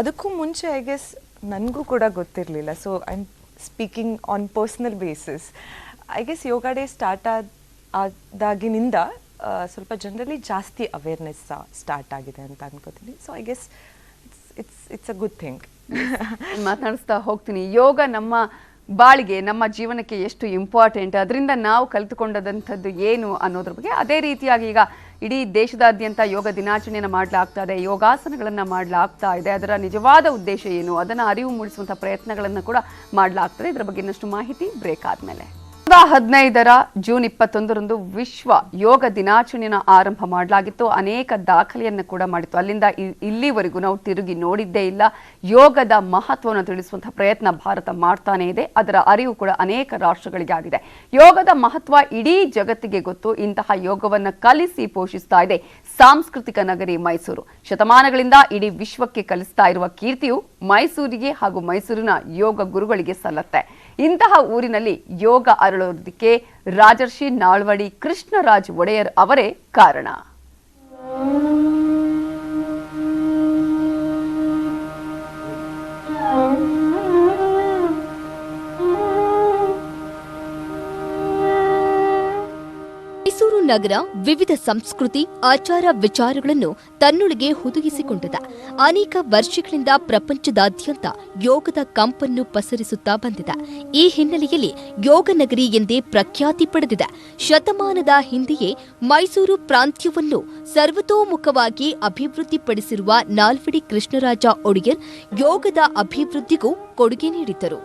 ಅದಕ್ಕೂ ಮುಂಚೆ ಐ ಗೆಸ್ ನನಗೂ ಕೂಡ ಗೊತ್ತಿರಲಿಲ್ಲ. So I am speaking on personal basis. I guess yoga day start ಆದಾಗಿನಿಂದ ಸ್ವಲ್ಪ ಜನರಲ್ಲಿ ಜಾಸ್ತಿ ಅವೇರ್ನೆಸ್ ಸ್ಟಾರ್ಟ್ ಆಗಿದೆ ಅಂತ ಅನ್ಕೋತೀನಿ. So I guess it's a good thing. ಮಾತನಾಡಿಸ್ತಾ ಹೋಗ್ತೀನಿ, ಯೋಗ ನಮ್ಮ ಬಾಳಿಗೆ ನಮ್ಮ ಜೀವನಕ್ಕೆ ಎಷ್ಟು ಇಂಪಾರ್ಟೆಂಟ್, ಅದರಿಂದ ನಾವು ಕಲಿತುಕೊಂಡದಂಥದ್ದು ಏನು ಅನ್ನೋದ್ರ ಬಗ್ಗೆ. ಅದೇ ರೀತಿಯಾಗಿ ಈಗ ಇಡೀ ದೇಶದಾದ್ಯಂತ ಯೋಗ ದಿನಾಚರಣೆಯನ್ನು ಮಾಡಲಾಗ್ತಾ ಇದೆ, ಯೋಗಾಸನಗಳನ್ನು ಮಾಡಲಾಗ್ತಾ ಇದೆ. ಅದರ ನಿಜವಾದ ಉದ್ದೇಶ ಏನು ಅದನ್ನು ಅರಿವು ಮೂಡಿಸುವಂಥ ಪ್ರಯತ್ನಗಳನ್ನು ಕೂಡ ಮಾಡಲಾಗ್ತದೆ. ಇದರ ಬಗ್ಗೆ ಇನ್ನಷ್ಟು ಮಾಹಿತಿ ಬ್ರೇಕ್ ಆದಮೇಲೆ. 2015 ಜೂನ್ 21ರಂದು ವಿಶ್ವ ಯೋಗ ದಿನಾಚರಣೆಯನ್ನು ಆರಂಭ ಮಾಡಲಾಗಿತ್ತು. ಅನೇಕ ದಾಖಲೆಯನ್ನು ಕೂಡ ಮಾಡಿತ್ತು. ಅಲ್ಲಿಂದ ಇಲ್ಲಿವರೆಗೂ ನಾವು ತಿರುಗಿ ನೋಡಿದ್ದೇ ಇಲ್ಲ. ಯೋಗದ ಮಹತ್ವವನ್ನು ತಿಳಿಸುವಂತಹ ಪ್ರಯತ್ನ ಭಾರತ ಮಾಡ್ತಾನೇ ಇದೆ. ಅದರ ಅರಿವು ಕೂಡ ಅನೇಕ ರಾಷ್ಟ್ರಗಳಿಗೆ ಆಗಿದೆ. ಯೋಗದ ಮಹತ್ವ ಇಡೀ ಜಗತ್ತಿಗೆ ಗೊತ್ತು. ಇಂತಹ ಯೋಗವನ್ನು ಕಲಿಸಿ ಪೋಷಿಸ್ತಾ ಇದೆ ಸಾಂಸ್ಕೃತಿಕ ನಗರಿ ಮೈಸೂರು. ಶತಮಾನಗಳಿಂದ ಇಡೀ ವಿಶ್ವಕ್ಕೆ ಕಲಿಸ್ತಾ ಇರುವ ಕೀರ್ತಿಯು ಮೈಸೂರಿಗೆ ಹಾಗೂ ಮೈಸೂರಿನ ಯೋಗ ಗುರುಗಳಿಗೆ ಸಲ್ಲತ್ತೆ. ಇಂತಹ ಊರಿನಲ್ಲಿ ಯೋಗ ಅರಳೋದಕ್ಕೆ ರಾಜರ್ಷಿ ನಾಳ್ವಡಿ ಕೃಷ್ಣರಾಜ್ ಒಡೆಯರ್ ಅವರೇ ಕಾರಣ. ನಗರ ವಿವಿಧ ಸಂಸ್ಕೃತಿ ಆಚಾರ ವಿಚಾರಗಳನ್ನು ತನ್ನೊಳಗೆ ಹುದುಗಿಸಿಕೊಂಡಿದೆ. ಅನೇಕ ವರ್ಷಗಳಿಂದ ಪ್ರಪಂಚದಾದ್ಯಂತ ಯೋಗದ ಕಂಪನ್ನು ಪಸರಿಸುತ್ತಾ ಬಂದಿದೆ. ಈ ಹಿನ್ನೆಲೆಯಲ್ಲಿ ಯೋಗ ನಗರಿ ಎಂದೇ ಪ್ರಖ್ಯಾತಿ ಪಡೆದಿದೆ. ಶತಮಾನದ ಹಿಂದೆಯೇ ಮೈಸೂರು ಪ್ರಾಂತ್ಯವನ್ನು ಸರ್ವತೋಮುಖವಾಗಿ ಅಭಿವೃದ್ಧಿಪಡಿಸಿರುವ ನಾಲ್ವಡಿ ಕೃಷ್ಣರಾಜ ಒಡೆಯರ್ ಯೋಗದ ಅಭಿವೃದ್ಧಿಗೂ ಕೊಡುಗೆ ನೀಡಿದ್ದರು.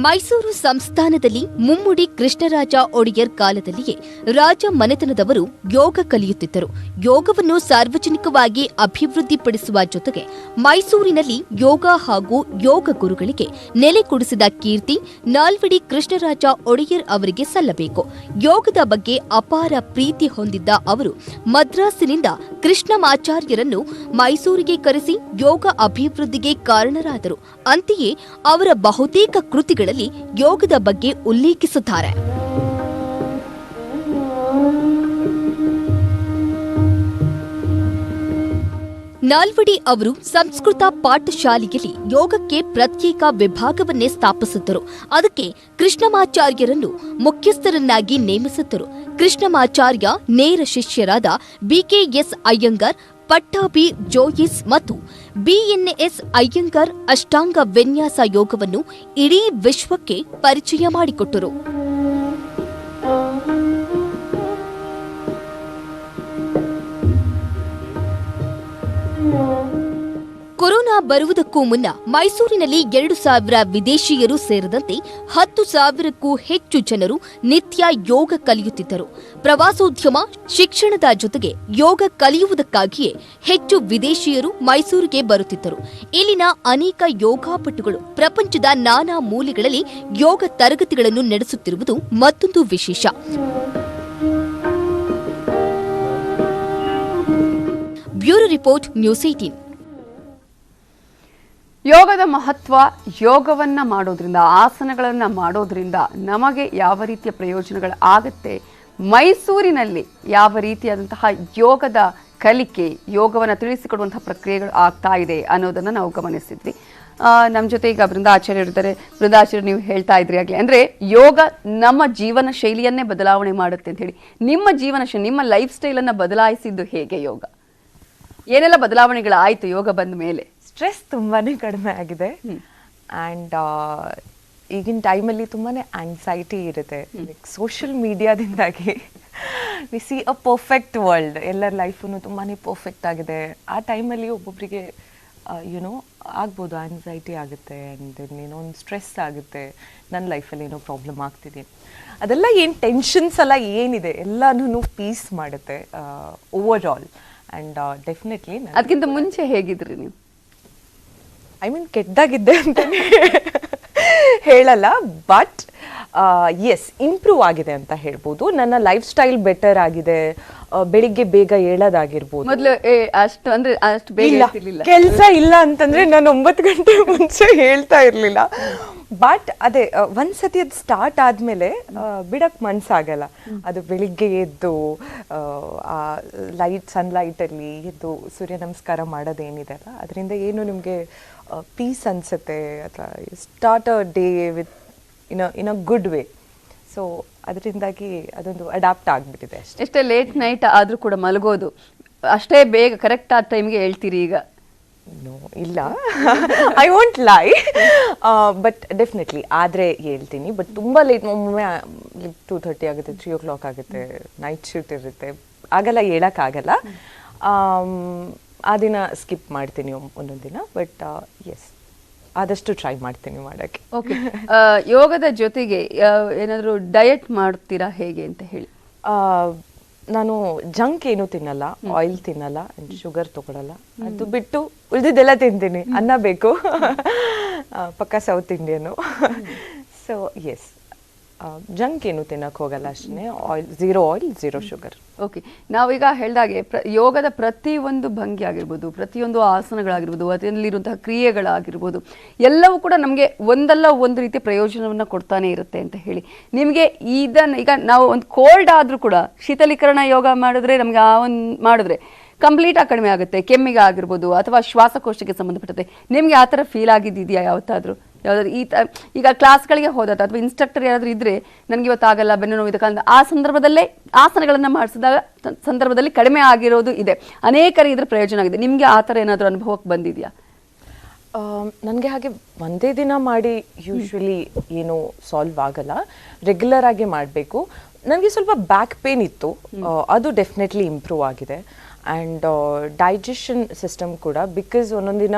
ಮೈಸೂರು ಸಂಸ್ಥಾನದಲ್ಲಿ ಮುಮ್ಮಡಿ ಕೃಷ್ಣರಾಜ ಒಡೆಯರ್ ಕಾಲದಲ್ಲಿಯೇ ರಾಜ ಮನೆತನದವರು ಯೋಗ ಕಲಿಯುತ್ತಿದ್ದರು. ಯೋಗವನ್ನು ಸಾರ್ವಜನಿಕವಾಗಿ ಅಭಿವೃದ್ಧಿಪಡಿಸುವ ಜೊತೆಗೆ ಮೈಸೂರಿನಲ್ಲಿ ಯೋಗ ಹಾಗೂ ಯೋಗ ಗುರುಗಳಿಗೆ ನೆಲೆ ಕೊಡಿಸಿದ ಕೀರ್ತಿ ನಾಲ್ವಡಿ ಕೃಷ್ಣರಾಜ ಒಡೆಯರ್ ಅವರಿಗೆ ಸಲ್ಲಬೇಕು. ಯೋಗದ ಬಗ್ಗೆ ಅಪಾರ ಪ್ರೀತಿ ಹೊಂದಿದ್ದ ಅವರು ಮದ್ರಾಸಿನಿಂದ ಕೃಷ್ಣಮಾಚಾರ್ಯರನ್ನು ಮೈಸೂರಿಗೆ ಕರೆಸಿ ಯೋಗ ಅಭಿವೃದ್ಧಿಗೆ ಕಾರಣರಾದರು. ಅಂತೆಯೇ ಅವರ ಬಹುತೇಕ ಕೃತಿಗಳಲ್ಲಿ ಯೋಗದ ಬಗ್ಗೆ ಉಲ್ಲೇಖಿಸುತ್ತಾರೆ. ನಾಲ್ವಡಿ ಅವರು ಸಂಸ್ಕೃತ ಪಾಠಶಾಲೆಯಲ್ಲಿ ಯೋಗಕ್ಕೆ ಪ್ರತ್ಯೇಕ ವಿಭಾಗವನ್ನೇ ಸ್ಥಾಪಿಸಿದ್ದರು. ಅದಕ್ಕೆ ಕೃಷ್ಣಮಾಚಾರ್ಯರನ್ನು ಮುಖ್ಯಸ್ಥರನ್ನಾಗಿ ನೇಮಿಸಿದ್ದರು. ಕೃಷ್ಣಮಾಚಾರ್ಯ ನೇರ ಶಿಷ್ಯರಾದ ಬಿಕೆಎಸ್ ಅಯ್ಯಂಗಾರ್, ಪಟ್ಟಾಭಿ ಜೋಯಿಸ್ ಮತ್ತು ಬಿಎನ್ಎಸ್ ಅಯ್ಯಂಗಾರ್ ಅಷ್ಟಾಂಗ ವಿನ್ಯಾಸ ಯೋಗವನ್ನು ಇಡೀ ವಿಶ್ವಕ್ಕೆ ಪರಿಚಯ ಮಾಡಿಕೊಟ್ಟರು. ಕೊರೋನಾ ಬರುವುದಕ್ಕೂ ಮುನ್ನ ಮೈಸೂರಿನಲ್ಲಿ 2,000 ವಿದೇಶಿಯರು ಸೇರಿದಂತೆ 10,000ಕ್ಕೂ ಹೆಚ್ಚು ಜನರು ನಿತ್ಯ ಯೋಗ ಕಲಿಯುತ್ತಿದ್ದರು. ಪ್ರವಾಸೋದ್ಯಮ, ಶಿಕ್ಷಣದ ಜೊತೆಗೆ ಯೋಗ ಕಲಿಯುವುದಕ್ಕಾಗಿಯೇ ಹೆಚ್ಚು ವಿದೇಶಿಯರು ಮೈಸೂರಿಗೆ ಬರುತ್ತಿದ್ದರು. ಇಲ್ಲಿನ ಅನೇಕ ಯೋಗಾಪಟುಗಳು ಪ್ರಪಂಚದ ನಾನಾ ಮೂಲೆಗಳಲ್ಲಿ ಯೋಗ ತರಗತಿಗಳನ್ನು ನಡೆಸುತ್ತಿರುವುದು ಮತ್ತೊಂದು ವಿಶೇಷ. Bureau report, news 18. ಯೋಗದ ಮಹತ್ವ, ಯೋಗವನ್ನ ಮಾಡೋದ್ರಿಂದ, ಆಸನಗಳನ್ನ ಮಾಡೋದ್ರಿಂದ ನಮಗೆ ಯಾವ ರೀತಿಯ ಪ್ರಯೋಜನಗಳು ಆಗುತ್ತೆ, ಮೈಸೂರಿನಲ್ಲಿ ಯಾವ ರೀತಿಯಾದಂತಹ ಯೋಗದ ಕಲಿಕೆ, ಯೋಗವನ್ನು ತಿಳಿಸಿಕೊಡುವಂತಹ ಪ್ರಕ್ರಿಯೆಗಳು ಆಗ್ತಾ ಇದೆ ಅನ್ನೋದನ್ನು ನಾವು ಗಮನಿಸಿದ್ವಿ. ನಮ್ಮ ಜೊತೆ ಈಗ ಬೃಂದಾಚಾರ್ಯರು ಇದ್ದಾರೆ. ಬೃಂದಾಚಾರ್ಯ, ನೀವು ಹೇಳ್ತಾ ಇದ್ರಿ ಆಗಲೇ, ಅಂದರೆ ಯೋಗ ನಮ್ಮ ಜೀವನ ಶೈಲಿಯನ್ನೇ ಬದಲಾವಣೆ ಮಾಡುತ್ತೆ ಅಂತ ಹೇಳಿ. ನಿಮ್ಮ ಜೀವನ ಶೈಲಿ, ನಿಮ್ಮ ಲೈಫ್ ಸ್ಟೈಲನ್ನು ಬದಲಾಯಿಸಿದ್ದು ಹೇಗೆ? ಯೋಗ ಏನೆಲ್ಲ ಬದಲಾವಣೆಗಳಾಯಿತು ಯೋಗ ಬಂದ ಮೇಲೆ? ಸ್ಟ್ರೆಸ್ ತುಂಬಾನೇ ಕಡಿಮೆ ಆಗಿದೆ. ಆ್ಯಂಡ್ ಈಗಿನ ಟೈಮಲ್ಲಿ ತುಂಬಾನೇ ಆಂಗ್ಸೈಟಿ ಇರುತ್ತೆ. ಲೈಕ್ ಸೋಷಿಯಲ್ ಮೀಡಿಯಾದಿಂದಾಗಿ we see a perfect world. ಎಲ್ಲರ ಲೈಫು ತುಂಬಾನೇ ಪರ್ಫೆಕ್ಟ್ ಆಗಿದೆ. ಆ ಟೈಮಲ್ಲಿ ಒಬ್ಬೊಬ್ಬರಿಗೆ ಯುನೋ ಆಗ್ಬೋದು, ಆಂಗ್ಸೈಟಿ ಆಗುತ್ತೆ, ಆ್ಯಂಡ್ ಏನೋ ಒಂದು ಸ್ಟ್ರೆಸ್ ಆಗುತ್ತೆ, ನನ್ನ ಲೈಫಲ್ಲಿ ಏನೋ ಪ್ರಾಬ್ಲಮ್ ಆಗ್ತಿದೆ. ಅದೆಲ್ಲ ಏನು ಟೆನ್ಷನ್ಸ್ ಎಲ್ಲ ಏನಿದೆ ಎಲ್ಲನೂ ಪೀಸ್ ಮಾಡುತ್ತೆ ಓವರ್ ಆಲ್. ಆ್ಯಂಡ್ ಡೆಫಿನೆಟ್ಲಿ ಅದಕ್ಕಿಂತ ಮುಂಚೆ ಹೇಗಿದ್ರಿ ನೀವು? ಐ ಮೀನ್ ಕೆಟ್ಟದಾಗಿದ್ದೆ ಅಂತಲೇ ಹೇಳಲ್ಲ, ಬಟ್ ಎಸ್, ಇಂಪ್ರೂವ್ ಆಗಿದೆ ಅಂತ ಹೇಳ್ಬೋದು. ನನ್ನ ಲೈಫ್ ಸ್ಟೈಲ್ ಬೆಟರ್ ಆಗಿದೆ. ಬೆಳಿಗ್ಗೆ ಬೇಗ ಏಳೋದಾಗಿರ್ಬೋದು. ಮೊದಲು ಅಷ್ಟು ಅಂದ್ರೆ ಅಷ್ಟು ಬೇಗ ಕೆಲಸ ಇಲ್ಲ ಅಂತಂದ್ರೆ ನಾನು 9 ಗಂಟೆ ಮುಂಚೆ ಹೇಳ್ತಾ ಇರಲಿಲ್ಲ. ಬಟ್ ಅದೇ ಒಂದ್ಸತಿ ಅದು ಸ್ಟಾರ್ಟ್ ಆದಮೇಲೆ ಬಿಡಕ್ಕೆ ಮನಸ್ಸಾಗಲ್ಲ. ಅದು ಬೆಳಿಗ್ಗೆ ಎದ್ದು ಆ ಸನ್ಲೈಟಲ್ಲಿ ಎದ್ದು ಸೂರ್ಯ ನಮಸ್ಕಾರ ಮಾಡೋದೇನಿದೆ ಅಲ್ಲ, ಅದರಿಂದ ಏನು ನಿಮಗೆ ಪೀಸ್ ಅನಿಸುತ್ತೆ, ಅಥವಾ start a day with in a good way. So ಅದರಿಂದಾಗಿ ಅದೊಂದು ಅಡಾಪ್ಟ್ ಆಗಿಬಿಟ್ಟಿದೆ ಅಷ್ಟೇ. ಎಷ್ಟೇ ಲೇಟ್ ನೈಟ್ ಆದರೂ ಕೂಡ ಮಲಗೋದು, ಅಷ್ಟೇ ಬೇಗ ಕರೆಕ್ಟ್ ಆದ ಟೈಮ್ಗೆ ಹೇಳ್ತೀರಿ ಈಗ? ನೋ, ಇಲ್ಲ, ಐ ವಾಂಟ್ ಲೈ, ಬಟ್ ಡೆಫಿನೆಟ್ಲಿ ಆದರೆ ಹೇಳ್ತೀನಿ. ಬಟ್ ತುಂಬ ಲೇಟ್, ಒಮ್ಮೊಮ್ಮೆ 2:30 ಆಗುತ್ತೆ, 3 o'clock ಆಗುತ್ತೆ, ನೈಟ್ ಶಿಫ್ಟ್ ಇರುತ್ತೆ, ಆಗಲ್ಲ, ಹೇಳೋಕ್ಕಾಗಲ್ಲ. ಆ ದಿನ ಸ್ಕಿಪ್ ಮಾಡ್ತೀನಿ ಒಂದೊಂದು ದಿನ. ಬಟ್ ಎಸ್, ಆದಷ್ಟು ಟ್ರೈ ಮಾಡ್ತೀನಿ ಮಾಡೋಕ್ಕೆ. ಓಕೆ, ಯೋಗದ ಜೊತೆಗೆ ಏನಾದರೂ ಡಯಟ್ ಮಾಡ್ತೀರಾ ಹೇಗೆ ಅಂತ ಹೇಳಿ? ನಾನು ಜಂಕ್ ಏನು ತಿನ್ನಲ್ಲ, ಆಯಿಲ್ ತಿನ್ನಲ್ಲ, ಶುಗರ್ ತಗೊಳಲ್ಲ. ಅದು ಬಿಟ್ಟು ಉಳಿದಿದ್ದೆಲ್ಲ ತಿಂತೀನಿ. ಅನ್ನ ಬೇಕು, ಪಕ್ಕ south Indian. So yes, junk ಏನು ತಿನ್ನಕ್ಕೆ ಹೋಗಲ್ಲ ಅಷ್ಟೇ. Zero oil, zero sugar. Okay, ನಾವೀಗ ಹೇಳಿದಾಗೆ ಯೋಗದ ಪ್ರತಿಯೊಂದು ಭಂಗಿ ಆಗಿರ್ಬೋದು, ಪ್ರತಿಯೊಂದು ಆಸನಗಳಾಗಿರ್ಬೋದು, ಅದರಲ್ಲಿರುವಂತಹ ಕ್ರಿಯೆಗಳಾಗಿರ್ಬೋದು, ಎಲ್ಲವೂ ಕೂಡ ನಮಗೆ ಒಂದಲ್ಲ ಒಂದು ರೀತಿಯ ಪ್ರಯೋಜನವನ್ನು ಕೊಡ್ತಾನೆ ಇರುತ್ತೆ ಅಂತ ಹೇಳಿ. ನಿಮಗೆ ಇದನ್ನು ಈಗ ನಾವು ಒಂದು ಕೋಲ್ಡ್ ಆದರೂ ಕೂಡ ಶೀತಲೀಕರಣ ಯೋಗ ಮಾಡಿದ್ರೆ, ನಮಗೆ ಆ ಒಂದು ಮಾಡಿದ್ರೆ ಕಂಪ್ಲೀಟ್ ಆಗಿ ಕಡಿಮೆ ಆಗುತ್ತೆ, ಕೆಮ್ಮಿಗೆ ಆಗಿರ್ಬೋದು ಅಥವಾ ಶ್ವಾಸಕೋಶಕ್ಕೆ ಸಂಬಂಧಪಟ್ಟಂತೆ. ನಿಮ್ಗೆ ಆ ಥರ ಫೀಲ್ ಆಗಿದ್ದಿದೆಯಾ ಯಾವತ್ತಾದ್ರೂ? ಯಾವ್ದಾದ್ರು ಈಗ ಕ್ಲಾಸ್ಗಳಿಗೆ ಹೋದಾಗ ಅಥವಾ ಇನ್ಸ್ಟ್ರಕ್ಟರ್ ಯಾರಾದ್ರೂ ಇದ್ರೆ ನನಗೆ ಇವತ್ತಾಗಲ್ಲ, ಬೆನ್ನು ನೋವು ಇದಕ್ಕಂತ ಆ ಸಂದರ್ಭದಲ್ಲೇ ಆಸನಗಳನ್ನ ಮಾಡಿಸಿದಾಗ ಸಂದರ್ಭದಲ್ಲಿ ಕಡಿಮೆ ಆಗಿರೋದು ಇದೆ, ಅನೇಕರಿಗೆ ಇದ್ರ ಪ್ರಯೋಜನ ಆಗಿದೆ. ನಿಮ್ಗೆ ಆ ಥರ ಏನಾದರೂ ಅನುಭವಕ್ಕೆ ಬಂದಿದೆಯಾ? ನನಗೆ ಹಾಗೆ ಒಂದೇ ದಿನ ಮಾಡಿ ಯೂಶ್ವಲಿ ಏನು ಸಾಲ್ವ್ ಆಗಲ್ಲ, ರೆಗ್ಯುಲರ್ ಆಗಿ ಮಾಡಬೇಕು. ನನಗೆ ಸ್ವಲ್ಪ ಬ್ಯಾಕ್ ಪೇನ್ ಇತ್ತು, ಅದು ಡೆಫಿನೆಟ್ಲಿ ಇಂಪ್ರೂವ್ ಆಗಿದೆ. ಆ್ಯಂಡ್ ಡೈಜೆಷನ್ ಸಿಸ್ಟಮ್ ಕೂಡ, ಬಿಕಾಸ್ ಒಂದೊಂದು ದಿನ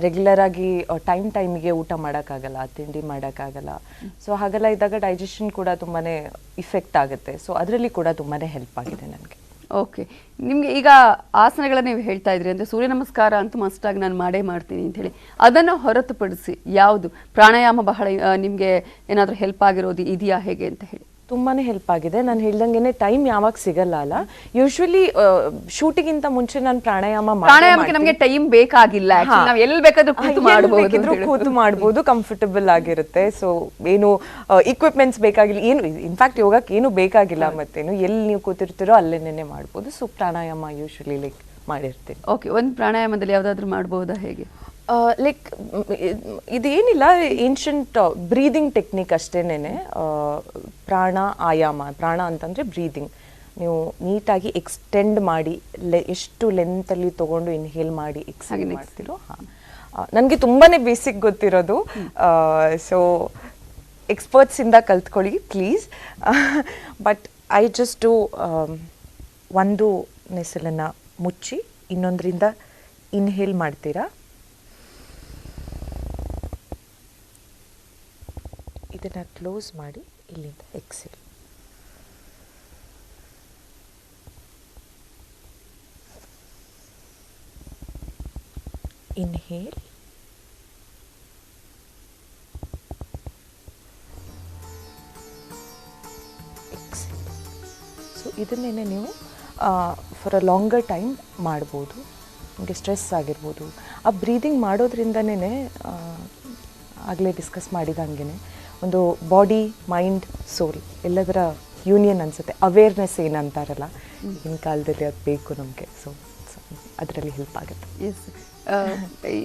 ರೆಗ್ಯುಲರ್ ಆಗಿ ಟೈಮಿಗೆ ಊಟ ಮಾಡೋಕ್ಕಾಗಲ್ಲ, ತಿಂಡಿ ಮಾಡೋಕ್ಕಾಗಲ್ಲ. ಸೊ ಹಾಗೆಲ್ಲ ಇದ್ದಾಗ ಡೈಜೆಷನ್ ಕೂಡ ತುಂಬಾ ಇಫೆಕ್ಟ್ ಆಗುತ್ತೆ. ಸೊ ಅದರಲ್ಲಿ ಕೂಡ ತುಂಬಾ ಹೆಲ್ಪ್ ಆಗಿದೆ ನನಗೆ. ಓಕೆ, ನಿಮಗೆ ಈಗ ಆಸನಗಳನ್ನ ನೀವು ಹೇಳ್ತಾ ಇದ್ರಿ, ಅಂದರೆ ಸೂರ್ಯ ನಮಸ್ಕಾರ ಅಂತೂ ಮಸ್ಟಾಗಿ ನಾನು ಮಾಡೇ ಮಾಡ್ತೀನಿ ಅಂತ ಹೇಳಿ, ಅದನ್ನು ಹೊರತುಪಡಿಸಿ ಯಾವುದು ಪ್ರಾಣಾಯಾಮ ಬಹಳ ನಿಮಗೆ ಏನಾದರೂ ಹೆಲ್ಪ್ ಆಗಿರೋದು ಇದೆಯಾ ಹೇಗೆ ಅಂತ ಹೇಳಿ? ತುಂಬಾ ಹೆಲ್ಪ್ ಆಗಿದೆ. ನಾನು ಹೇಳ್ದಂಗೆ ಟೈಮ್ ಯಾವಾಗ ಸಿಗಲ್ಲ ಅಲ್ಲ, ಯೂಶ್ವಲಿ ಶೂಟಿಗಿಂತ ಮುಂಚೆ ನಾನು ಪ್ರಾಣಾಯಾಮಕ್ಕೆ ನಮಗೆ ಟೈಮ್ ಬೇಕಾಗಿಲ್ಲ, ನಾವು ಎಲ್ಲಿ ಬೇಕಾದ್ರೂ ಕೂತು ಮಾಡ್ಬೋದು, ಕಂಫರ್ಟಬಲ್ ಆಗಿರುತ್ತೆ. ಸೊ ಏನು ಇಕ್ವಿಪ್ಮೆಂಟ್ಸ್ ಬೇಕಾಗಿಲ್ಲ, ಏನು ಇನ್ಫ್ಯಾಕ್ಟ್ ಯೋಗಕ್ಕೆ ಏನು ಬೇಕಾಗಿಲ್ಲ, ಮತ್ತೇನು ಎಲ್ಲಿ ನೀವು ಕೂತಿರ್ತೀರೋ ಅಲ್ಲೇನೇ ಮಾಡ್ಬೋದು. ಸೊ ಪ್ರಾಣಾಯಾಮ ಯೂಶ್ವಲಿ ಲೈಕ್ ಮಾಡಿರ್ತೀನಿ. ಓಕೆ, ಒಂದು ಪ್ರಾಣಾಯಾಮದಲ್ಲಿ ಯಾವ್ದಾದ್ರು ಮಾಡ್ಬೋದಾ ಹೇಗೆ? ಲೈಕ್ ಇದೇನಿಲ್ಲ, ಏನ್ಷಂಟ್ ಬ್ರೀದಿಂಗ್ ಟೆಕ್ನಿಕ್ ಅಷ್ಟೇನೆ. ಪ್ರಾಣ ಆಯಾಮ, ಪ್ರಾಣ ಅಂತಂದರೆ ಬ್ರೀದಿಂಗ್. ನೀವು ನೀಟಾಗಿ ಎಕ್ಸ್ಟೆಂಡ್ ಮಾಡಿ ಎಷ್ಟು ಲೆಂತಲ್ಲಿ ತೊಗೊಂಡು ಇನ್ಹೇಲ್ ಮಾಡಿ ಎಕ್ಸೇಲ್ ಮಾಡ್ತಿರೋ. ನನಗೆ ತುಂಬಾ ಬೇಸಿಕ್ ಗೊತ್ತಿರೋದು, ಸೊ ಎಕ್ಸ್ಪರ್ಟ್ಸಿಂದ ಕಲ್ತ್ಕೊಳ್ಳಿ please. But I just do ಒಂದು ನೆಸಲನ್ನು ಮುಚ್ಚಿ ಇನ್ನೊಂದರಿಂದ ಇನ್ಹೇಲ್ ಮಾಡ್ತೀರಾ, ಇದನ್ನು ಕ್ಲೋಸ್ ಮಾಡಿ ಇಲ್ಲಿಂದ ಎಕ್ಸೇಲ್. Inhale, exhale. ಸೊ ಇದನ್ನೇ ನೀವು ಫಾರ್ ಅ ಲಾಂಗರ್ ಟೈಮ್ ಮಾಡ್ಬೋದು. ನಿಮಗೆ ಸ್ಟ್ರೆಸ್ ಆಗಿರ್ಬೋದು, ಆ ಬ್ರೀದಿಂಗ್ ಮಾಡೋದ್ರಿಂದನೇ ಆಗಲೇ ಡಿಸ್ಕಸ್ ಮಾಡಿದಂಗೆ ಒಂದು ಬಾಡಿ, ಮೈಂಡ್, ಸೋಲ್ ಎಲ್ಲದರ ಯೂನಿಯನ್ ಅನಿಸುತ್ತೆ. ಅವೇರ್ನೆಸ್ ಏನಂತಾರಲ್ಲ ಈಗಿನ ಕಾಲದಲ್ಲಿ ಅದು ಬೇಕು ನಮಗೆ. ಸೊ ಅದರಲ್ಲಿ ಹೆಲ್ಪ್ ಆಗುತ್ತೆ. ಎಸ್,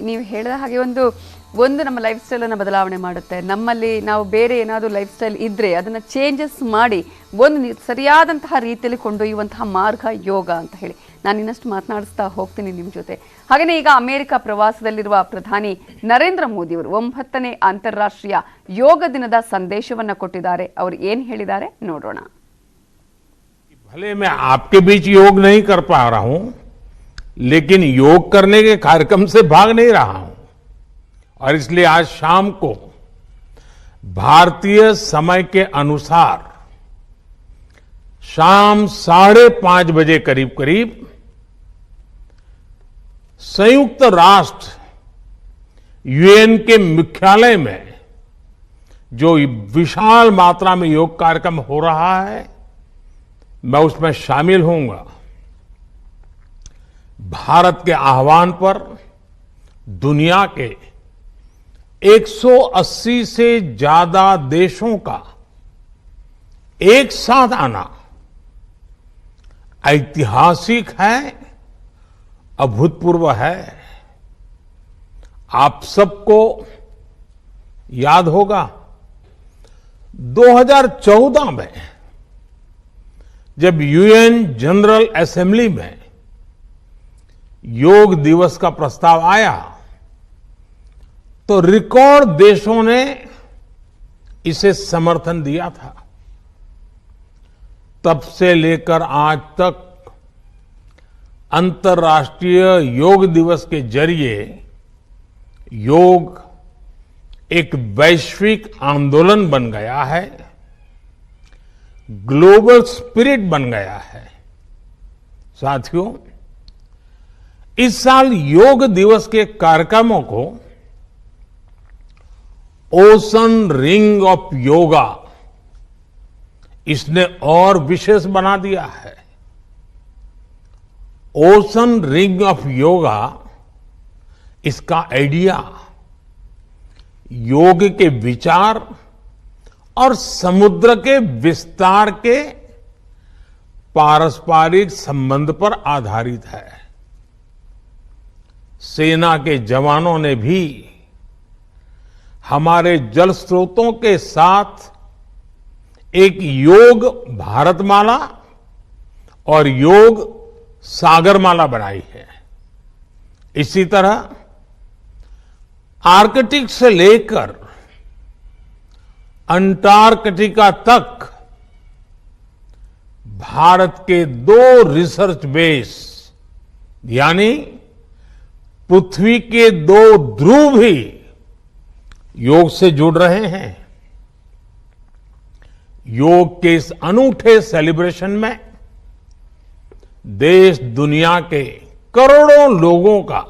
ನೀವು ಹೇಳಿದ ಹಾಗೆ ಒಂದು ನಮ್ಮ ಲೈಫ್ ಸ್ಟೈಲನ್ನು ಬದಲಾವಣೆ ಮಾಡುತ್ತೆ. ನಮ್ಮಲ್ಲಿ ನಾವು ಬೇರೆ ಏನಾದರೂ ಲೈಫ್ ಸ್ಟೈಲ್ ಇದ್ದರೆ ಅದನ್ನು ಚೇಂಜಸ್ ಮಾಡಿ ಒಂದು ಸರಿಯಾದಂತಹ ರೀತಿಯಲ್ಲಿ ಕೊಂಡೊಯ್ಯುವಂತಹ ಮಾರ್ಗ ಯೋಗ ಅಂತ ಹೇಳಿ ನಾನು ಇನ್ನಷ್ಟು ಮಾತನಾಡಿಸ್ತಾ ಹೋಗ್ತೀನಿ ನಿಮ್ಮ ಜೊತೆ. ಹಾಗೆಯೇ ಈಗ ಅಮೆರಿಕ ಪ್ರವಾಸದಲ್ಲಿರುವ ಪ್ರಧಾನಿ ನರೇಂದ್ರ ಮೋದಿಯವರು 9ನೇ ಅಂತಾರಾಷ್ಟ್ರೀಯ ಯೋಗ ದಿನದ ಸಂದೇಶವನ್ನು ಕೊಟ್ಟಿದ್ದಾರೆ. ಅವರು ಏನು ಹೇಳಿದ್ದಾರೆ ನೋಡೋಣ. भले मैं आपके बीच योग नहीं कर पा रहा हूं, लेकिन योग करने के कार्यक्रम से भाग नहीं रहा हूं, और इसलिए आज शाम को भारतीय समय के अनुसार शाम 5:30 बजे करीब करीब संयुक्त राष्ट्र यूएन के मुख्यालय में जो विशाल मात्रा में योग कार्यक्रम हो रहा है, मैं उसमें शामिल होऊंगा. भारत के आह्वान पर दुनिया के 180 से ज्यादा देशों का एक साथ आना ऐतिहासिक है, अभूतपूर्व है. आप सबको याद होगा 2014 में जब यूएन जनरल असेंबली में योग दिवस का प्रस्ताव आया तो रिकॉर्ड देशों ने इसे समर्थन दिया था. तब से लेकर आज तक अंतर्राष्ट्रीय योग दिवस के जरिए योग एक वैश्विक आंदोलन बन गया है, ग्लोबल स्पिरिट बन गया है. साथियों, इस साल योग दिवस के कार्यक्रमों को ओशन रिंग ऑफ योगा इसने और विशेष बना दिया है. ओशन रिंग ऑफ योगा, इसका आइडिया योग के विचार और समुद्र के विस्तार के पारस्परिक संबंध पर आधारित है। सेना के जवानों ने भी हमारे जल स्रोतों के साथ एक योग भारतमाला और योग सागरमाला बनाई है। इसी तरह आर्कटिक से लेकर अंटार्कटिका तक भारत के 2 रिसर्च बेस यानी पृथ्वी के 2 ध्रुव भी योग से जुड़ रहे हैं। योग के इस अनूठे सेलिब्रेशन में देश दुनिया के करोड़ों लोगों का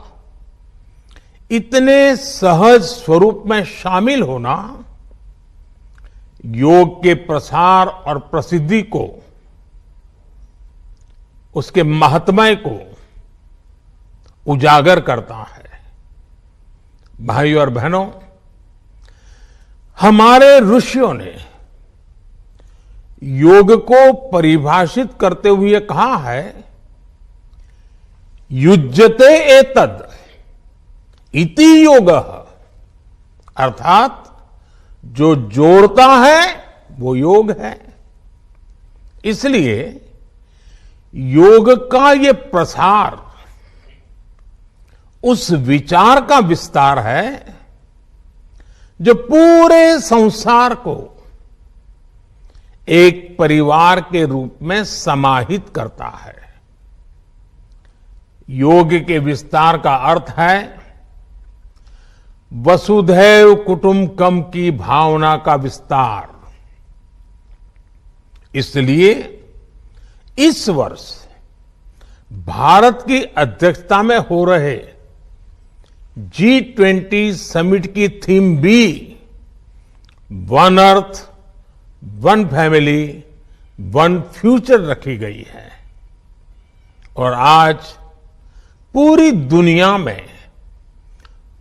इतने सहज स्वरूप में शामिल होना योग के प्रसार और प्रसिद्धि को, उसके महात्म्य को उजागर करता है। भाइयों और बहनों, हमारे ऋषियों ने योग को परिभाषित करते हुए कहा है, युज्यते एतद इति योगः, अर्थात जो जोड़ता है वो योग है। इसलिए योग का ये प्रसार उस विचार का विस्तार है जो पूरे संसार को एक परिवार के रूप में समाहित करता है। योग के विस्तार का अर्थ है वसुधैव कुटुंबकम की भावना का विस्तार। इसलिए इस वर्ष भारत की अध्यक्षता में हो रहे G20 समिट की थीम भी one earth, one family, one future रखी गई है। और आज पूरी दुनिया में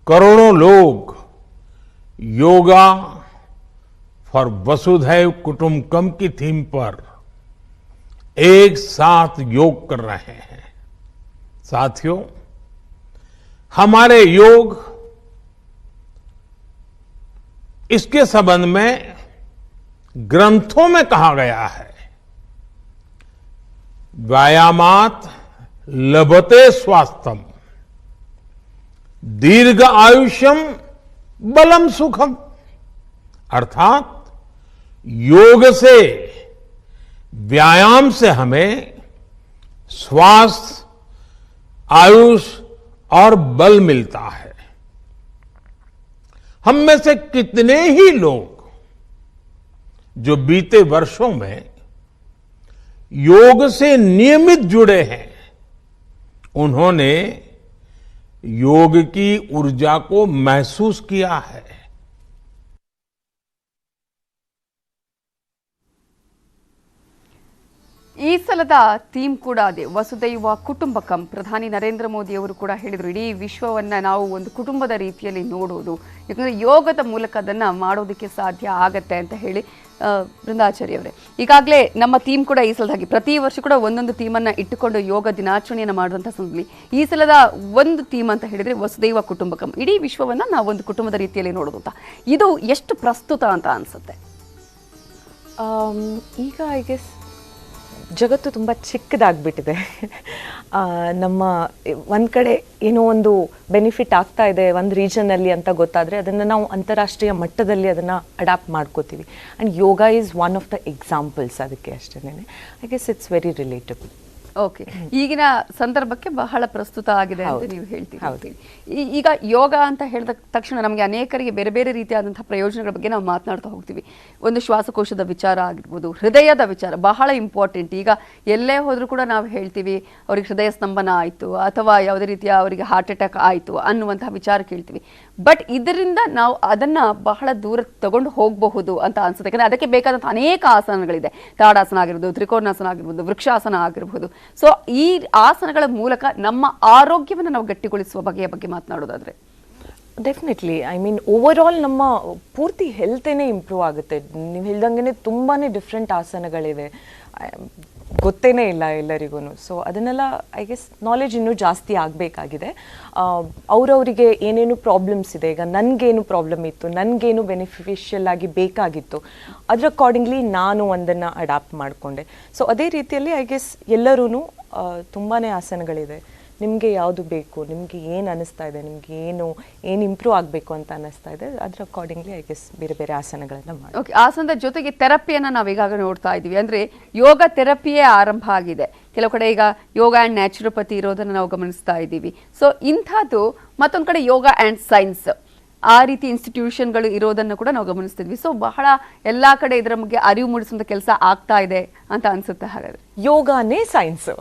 करोड़ों लोग योगा फॉर वसुधैव कुटुंबकम की थीम पर एक साथ योग कर रहे हैं। साथियों, हमारे योग इसके संबंध में ग्रंथों में कहा गया है, व्यायामात लभते स्वास्थ्यम दीर्घ आयुष्यम बलम सुखम, अर्थात योग से, व्यायाम से हमें स्वास्थ्य, आयुष और बल मिलता है। हम में से कितने ही लोग जो बीते वर्षों में योग से नियमित जुड़े हैं, उन्होंने योग की ऊर्जा को महसूस किया है। ಈ ಸಲದ ಥೀಮ್ ಕೂಡ ಅದೇ, ವಸುದೈವ ಕುಟುಂಬಕಂ. ಪ್ರಧಾನಿ ನರೇಂದ್ರ ಮೋದಿ ಅವರು ಕೂಡ ಹೇಳಿದರು, ಇಡೀ ವಿಶ್ವವನ್ನ ನಾವು ಒಂದು ಕುಟುಂಬದ ರೀತಿಯಲ್ಲಿ ನೋಡೋದು, ಯಾಕಂದ್ರೆ ಯೋಗದ ಮೂಲಕ ಅದನ್ನ ಮಾಡೋದಕ್ಕೆ ಸಾಧ್ಯ ಆಗತ್ತೆ ಅಂತ ಹೇಳಿ ಬೃಂದಾಚಾರ್ಯ ಅವರೇ, ಈಗಾಗಲೇ ನಮ್ಮ ಥೀಮ್ ಕೂಡ ಈ ಸಲದಾಗಿ ಪ್ರತಿ ವರ್ಷ ಕೂಡ ಒಂದೊಂದು ಥೀಮನ್ನು ಇಟ್ಟುಕೊಂಡು ಯೋಗ ದಿನಾಚರಣೆಯನ್ನು ಮಾಡುವಂಥ ಸಂದರ್ಭದಲ್ಲಿ ಈ ಸಲದ ಒಂದು ಥೀಮ್ ಅಂತ ಹೇಳಿದ್ರೆ ವಸುದೈವ ಕುಟುಂಬಕಂ, ಇಡೀ ವಿಶ್ವವನ್ನ ನಾವು ಒಂದು ಕುಟುಂಬದ ರೀತಿಯಲ್ಲಿ ನೋಡೋದು ಅಂತ. ಇದು ಎಷ್ಟು ಪ್ರಸ್ತುತ ಅಂತ ಅನ್ಸುತ್ತೆ? ಈಗ ಐ ಗೆಸ್ ಜಗತ್ತು ತುಂಬ ಚಿಕ್ಕದಾಗ್ಬಿಟ್ಟಿದೆ. ನಮ್ಮ ಒಂದು ಕಡೆ ಏನೋ ಒಂದು ಬೆನಿಫಿಟ್ ಆಗ್ತಾ ಇದೆ ಒಂದು ರೀಜನಲ್ಲಿ ಅಂತ ಗೊತ್ತಾದರೆ ಅದನ್ನು ನಾವು ಅಂತಾರಾಷ್ಟ್ರೀಯ ಮಟ್ಟದಲ್ಲಿ ಅದನ್ನು ಅಡಾಪ್ಟ್ ಮಾಡ್ಕೋತೀವಿ. And yoga is one of the examples ಅದಕ್ಕೆ ಅಷ್ಟೇ. I guess it's very relatable. Okay, ಈಗಿನ ಸಂದರ್ಭಕ್ಕೆ ಬಹಳ ಪ್ರಸ್ತುತ ಆಗಿದೆ ಅಂತ ನೀವು ಹೇಳ್ತೀವಿ. ಈಗ ಯೋಗ ಅಂತ ಹೇಳಿದ ತಕ್ಷಣ ನಮಗೆ ಅನೇಕರಿಗೆ ಬೇರೆ ಬೇರೆ ರೀತಿಯಾದಂತಹ ಪ್ರಯೋಜನಗಳ ಬಗ್ಗೆ ನಾವು ಮಾತನಾಡ್ತಾ ಹೋಗ್ತೀವಿ. ಒಂದು ಶ್ವಾಸಕೋಶದ ವಿಚಾರ ಆಗಿರ್ಬೋದು, ಹೃದಯದ ವಿಚಾರ ಬಹಳ ಇಂಪಾರ್ಟೆಂಟ್. ಈಗ ಎಲ್ಲೇ ಹೋದ್ರೂ ಕೂಡ ನಾವು ಹೇಳ್ತೀವಿ ಅವ್ರಿಗೆ ಹೃದಯ ಸ್ತಂಭನ ಆಯಿತು ಅಥವಾ ಯಾವುದೇ ರೀತಿಯ ಅವರಿಗೆ ಹಾರ್ಟ್ ಅಟ್ಯಾಕ್ ಆಯಿತು ಅನ್ನುವಂತಹ ವಿಚಾರ ಕೇಳ್ತೀವಿ. ಬಟ್ ಇದರಿಂದ ನಾವು ಅದನ್ನ ಬಹಳ ದೂರ ತಗೊಂಡು ಹೋಗಬಹುದು ಅಂತ ಅನ್ಸುತ್ತೆ. ಯಾಕಂದ್ರೆ ಅದಕ್ಕೆ ಬೇಕಾದಂತಹ ಅನೇಕ ಆಸನಗಳಿದೆ. ತಾಡಾಸನ ಆಗಿರ್ಬೋದು, ತ್ರಿಕೋನಾಸನ ಆಗಿರ್ಬೋದು, ವೃಕ್ಷಾಸನ ಆಗಿರ್ಬೋದು. ಸೊ ಈ ಆಸನಗಳ ಮೂಲಕ ನಮ್ಮ ಆರೋಗ್ಯವನ್ನು ನಾವು ಗಟ್ಟಿಗೊಳಿಸುವ ಬಗೆಯ ಬಗ್ಗೆ ಮಾತನಾಡೋದಾದ್ರೆ definitely, I mean over all ನಮ್ಮ ಪೂರ್ತಿ ಹೆಲ್ತೇನೆ ಇಂಪ್ರೂವ್ ಆಗುತ್ತೆ. ನೀವು ಹೇಳ್ದಂಗೆ ತುಂಬಾ ಡಿಫ್ರೆಂಟ್ ಆಸನಗಳಿವೆ. ಗೊತ್ತೇನೇ ಇಲ್ಲ ಎಲ್ಲರಿಗೂ. ಸೊ ಅದನ್ನೆಲ್ಲ ಐ ಗೆಸ್ ನಾಲೆಜ್ ಇನ್ನೂ ಜಾಸ್ತಿ ಆಗಬೇಕಾಗಿದೆ. ಅವರವರಿಗೆ ಏನೇನು ಪ್ರಾಬ್ಲಮ್ಸ್ ಇದೆ, ಈಗ ನನಗೇನು ಪ್ರಾಬ್ಲಮ್ ಇತ್ತು, ನನಗೇನು ಬೆನಿಫಿಷಿಯಲ್ ಆಗಿ ಬೇಕಾಗಿತ್ತು, ಅದ್ರ ಅಕಾರ್ಡಿಂಗ್ಲಿ ನಾನು ಒಂದನ್ನು ಅಡಾಪ್ಟ್ ಮಾಡಿಕೊಂಡೆ. ಸೊ ಅದೇ ರೀತಿಯಲ್ಲಿ ಐ ಗೆಸ್ ಎಲ್ಲರೂ ತುಂಬಾ ಆಸನಗಳಿದೆ. ನಿಮಗೆ ಯಾವುದು ಬೇಕು, ನಿಮಗೆ ಏನು ಅನ್ನಿಸ್ತಾ ಇದೆ, ನಿಮಗೆ ಏನು ಇಂಪ್ರೂವ್ ಆಗಬೇಕು ಅಂತ ಅನ್ನಿಸ್ತಾ ಇದೆ, ಅದ್ರ ಅಕಾರ್ಡಿಂಗ್ಲಿ ಐ ಗೆಸ್ ಬೇರೆ ಬೇರೆ ಆಸನಗಳನ್ನು ಮಾಡಿ. ಓಕೆ, ಆಸನದ ಜೊತೆಗೆ ಥೆರಪಿಯನ್ನು ನಾವು ಈಗಾಗಲೇ ನೋಡ್ತಾ ಇದ್ದೀವಿ. ಅಂದರೆ ಯೋಗ ಥೆರಪಿಯೇ ಆರಂಭ ಆಗಿದೆ. ಕೆಲವು ಕಡೆ ಈಗ ಯೋಗ ಆ್ಯಂಡ್ ನ್ಯಾಚುರೋಪತಿ ಇರೋದನ್ನು ನಾವು ಗಮನಿಸ್ತಾ ಇದ್ದೀವಿ. ಸೊ ಇಂಥದ್ದು ಮತ್ತೊಂದು ಕಡೆ ಯೋಗ ಆ್ಯಂಡ್ ಸೈನ್ಸ್ ಆ ರೀತಿ ಇನ್ಸ್ಟಿಟ್ಯೂಷನ್ಗಳು ಇರೋದನ್ನು ಕೂಡ ನಾವು ಗಮನಿಸ್ತಿದ್ವಿ. ಸೊ ಬಹಳ ಎಲ್ಲ ಕಡೆ ಇದರ ಬಗ್ಗೆ ಅರಿವು ಮೂಡಿಸುವಂಥ ಕೆಲಸ ಆಗ್ತಾ ಇದೆ ಅಂತ ಅನ್ಸುತ್ತೆ. ಹಾಗಾದ್ರೆ ಯೋಗಾನೇ ಸೈನ್ಸು.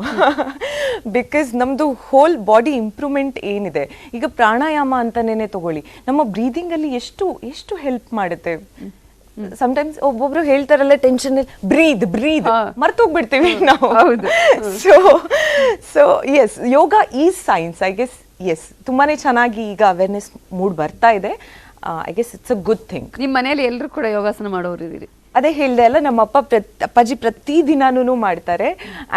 ಬಿಕಾಸ್ ನಮ್ಮದು ಹೋಲ್ ಬಾಡಿ ಇಂಪ್ರೂವ್ಮೆಂಟ್ ಏನಿದೆ, ಈಗ ಪ್ರಾಣಾಯಾಮ ಅಂತಲೇ ತಗೊಳ್ಳಿ, ನಮ್ಮ ಬ್ರೀದಿಂಗಲ್ಲಿ ಎಷ್ಟು ಹೆಲ್ಪ್ ಮಾಡುತ್ತೆ. ಸಮಟೈಮ್ಸ್ ಒಬ್ಬೊಬ್ರು ಹೇಳ್ತಾರಲ್ಲ ಟೆನ್ಷನ್ ಬ್ರೀದ್ ಮರ್ತೋಗ್ಬಿಡ್ತೀವಿ ನಾವು. So yes, yoga is science I guess. Yes, ತುಂಬಾನೇ ಚೆನ್ನಾಗಿ ಈಗ ಅವೇರ್ನೆಸ್ ಮೂಡ್ ಬರ್ತಾ ಇದೆ. I guess it's a good thing. ನಿಮ್ಮ ಮನೆಯಲ್ಲಿ ಎಲ್ಲರೂ ಕೂಡ ಯೋಗಾಸನ ಮಾಡೋರು ಇದ್ದೀರಿ? ಅದೇ ಹೇಳ್ದೆ ಅಲ್ಲ, ನಮ್ಮ ಅಪ್ಪಾಜಿ ಪ್ರತಿ ದಿನಾನೂ ಮಾಡ್ತಾರೆ